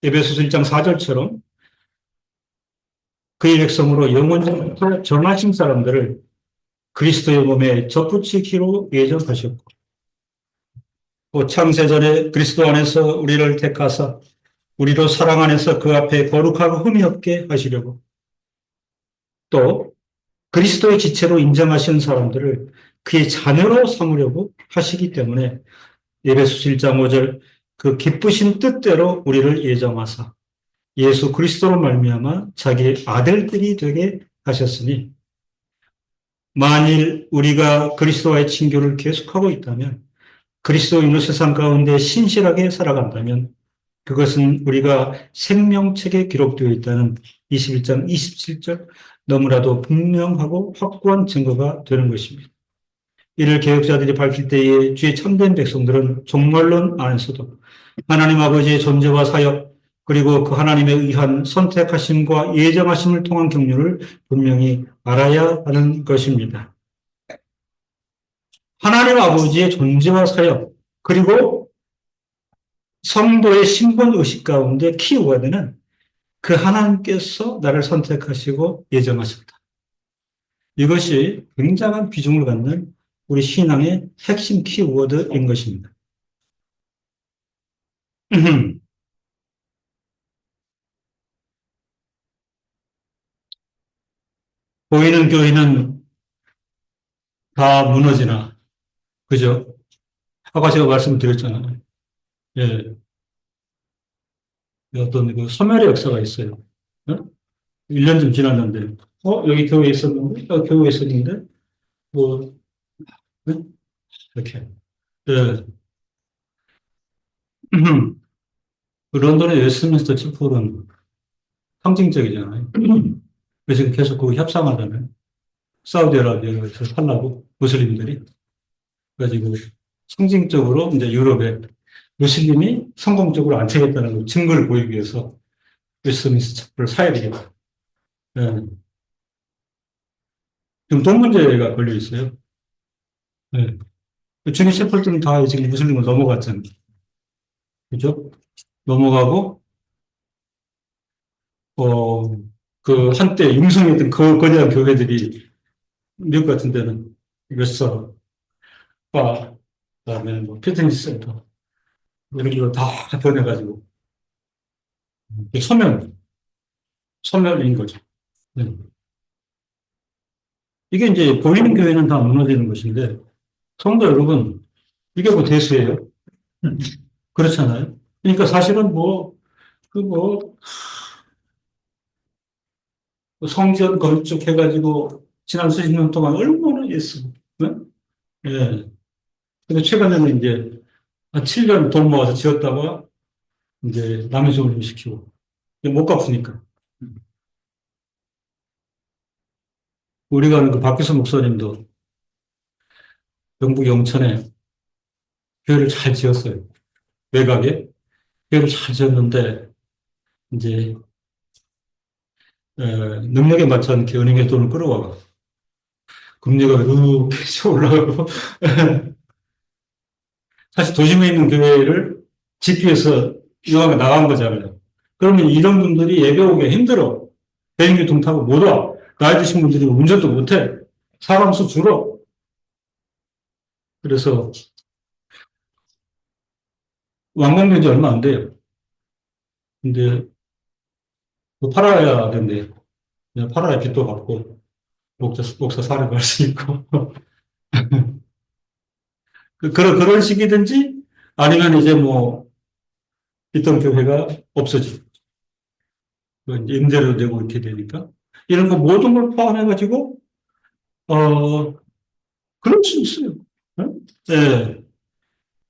에베소서 1장 4절처럼 그의 백성으로 영원부터 정하신 사람들을 그리스도의 몸에 접붙이기로 예정하셨고 또 창세전에 그리스도 안에서 우리를 택하사 우리로 사랑 안에서 그 앞에 거룩하고 흠이 없게 하시려고 또 그리스도의 지체로 인정하시는 사람들을 그의 자녀로 삼으려고 하시기 때문에 에베소서 1장 5절 그 기쁘신 뜻대로 우리를 예정하사 예수 그리스도로 말미암아 자기의 아들들이 되게 하셨으니 만일 우리가 그리스도와의 친교를 계속하고 있다면 그리스도인으로 세상 가운데 신실하게 살아간다면 그것은 우리가 생명책에 기록되어 있다는 21장 27절 너무나도 분명하고 확고한 증거가 되는 것입니다. 이를 개혁자들이 밝힐 때에 주의 참된 백성들은 종말론 안에서도 하나님 아버지의 존재와 사역 그리고 그 하나님에 의한 선택하심과 예정하심을 통한 경륜을 분명히 알아야 하는 것입니다. 하나님 아버지의 존재와 사역 그리고 성도의 신분의식 가운데 키워드는 그 하나님께서 나를 선택하시고 예정하셨다. 이것이 굉장한 비중을 갖는 우리 신앙의 핵심 키워드인 것입니다. 보이는 교회는 다 무너지나, 그죠? 아까 제가 말씀드렸잖아요. 예, 어떤 그 소멸의 역사가 있어요. 어? 1년 좀 지났는데, 여기 교회에 있었는데, 교회에 있었는데, 뭐, 네? 이렇게. 예. 그 런던의 웨스트민스터 칠포는 상징적이잖아요. 그래서 지금 계속 그 협상하잖아요. 사우디아라비아에서 살라고, 무슬림들이. 그래가지고 상징적으로 이제 유럽에 무슬림이 성공적으로 안착했다는 증거를 보이기 위해서 웨스트민스터 칠포를 사야 되겠다. 예. 지금 돈 문제가 걸려 있어요. 예. 중위 셰퍼들은 다 지금 무슬림으로 넘어갔잖아요. 그죠? 넘어가고, 어, 그 한때 융성했던 그 거대한 교회들이 미국 같은 데는 웨스터, 바, 그다음에 뭐 피트니스 센터 이런 걸로 다 변해가지고 소멸, 소멸인 거죠. 네. 이게 이제 보이는 교회는 다 무너지는 것인데 성도 여러분 이게 뭐 대수예요? 그렇잖아요. 그러니까 사실은 뭐 그 뭐 성전 건축해가지고 지난 수십 년 동안 얼마나 애쓰고, 네? 예. 근데 최근에는 이제 한 7년 돈 모아서 지었다가 이제 남의 손을 좀 시키고 못 갚으니까. 우리가 아는 그 박기수 목사님도 영북 영천에 교회를 잘 지었어요. 외곽에 교회를 잘 지었는데 이제 능력에 맞지 않게 은행에 돈을 끌어와가 금리가 이렇게 올라가고 사실 도심에 있는 교회를 집회에서 이왕에 나간 거잖아요. 그러면 이런 분들이 예배 오기 힘들어. 대중교통 타고 못 와. 나이 드신 분들이 운전도 못 해. 사람 수 줄어. 그래서 완공된 지 얼마 안 돼요. 근데 뭐 팔아야 된대요. 그냥 팔아야 빚도 갚고 목사 사례 갈 수 있고 그런 식이든지 아니면 이제 뭐 있던 교회가 없어지고 임대료 내고 이렇게 되니까 이런 거 모든 걸 포함해가지고 그럴 수 있어요. 네.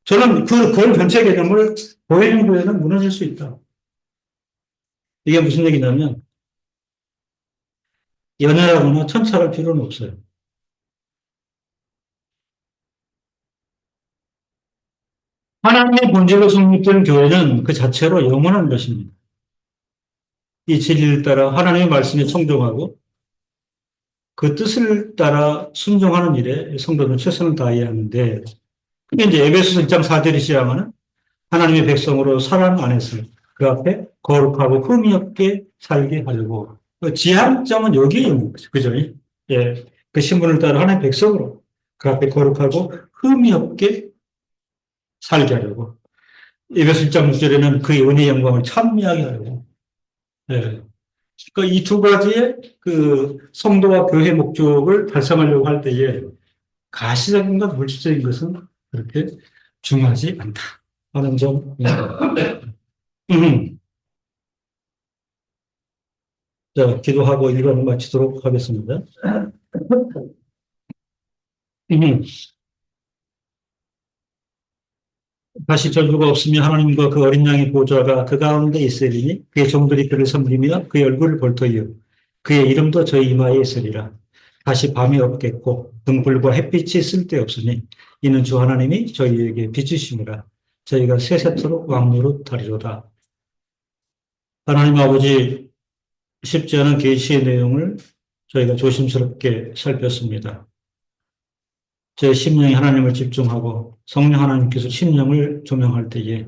저는 그런 전체 개념을 보이는 교회는 무너질 수 있다. 이게 무슨 얘기냐면 연애하거나 천차할 필요는 없어요. 하나님의 본질로 성립된 교회는 그 자체로 영원한 것입니다. 이 진리를 따라 하나님의 말씀에 청종하고 그 뜻을 따라 순종하는 일에 성도는 최선을 다해야 하는데 그게 이제 에베소서 1장 4절이 시작하는 하나님의 백성으로 사랑 안에서 그 앞에 거룩하고 흠이 없게 살게 하려고 그 지향점은 여기에 있는 거죠. 그죠? 예. 그 신분을 따라 하나님의 백성으로 그 앞에 거룩하고 흠이 없게 살게 하려고 에베소 1장 6절에는 그의 은혜의 영광을 찬미하게 하려고 예. 그러니까 이 두 가지의 그 성도와 교회 목적을 달성하려고 할 때에 가시적인 것, 물질적인 것은 그렇게 중요하지 않다 하는 점. 자, 기도하고 일반을 마치도록 하겠습니다. 다시 전부가 없으며 하나님과 그 어린 양의 보좌가 그 가운데 있으리니 그의 종들이 그를 섬기며 그의 얼굴을 볼 터이요 그의 이름도 저희 이마에 있으리라. 다시 밤이 없겠고 등불과 햇빛이 쓸데없으니 이는 주 하나님이 저희에게 비추심이라. 저희가 세세토록 왕노릇하리로다. 하나님 아버지 쉽지 않은 계시의 내용을 저희가 조심스럽게 살폈습니다. 제 심령이 하나님을 집중하고 성령 하나님께서 심령을 조명할 때에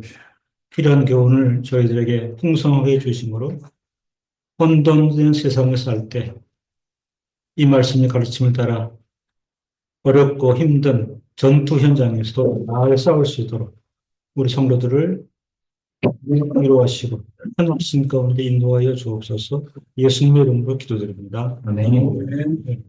필요한 교훈을 저희들에게 풍성하게 주심으로 혼돈된 세상에 살 때 이 말씀의 가르침을 따라 어렵고 힘든 전투 현장에서도 나아가 싸울 수 있도록 우리 성도들을 위로하시고 하나님 가운데 인도하여 주옵소서. 예수님의 이름으로 기도드립니다. 아멘.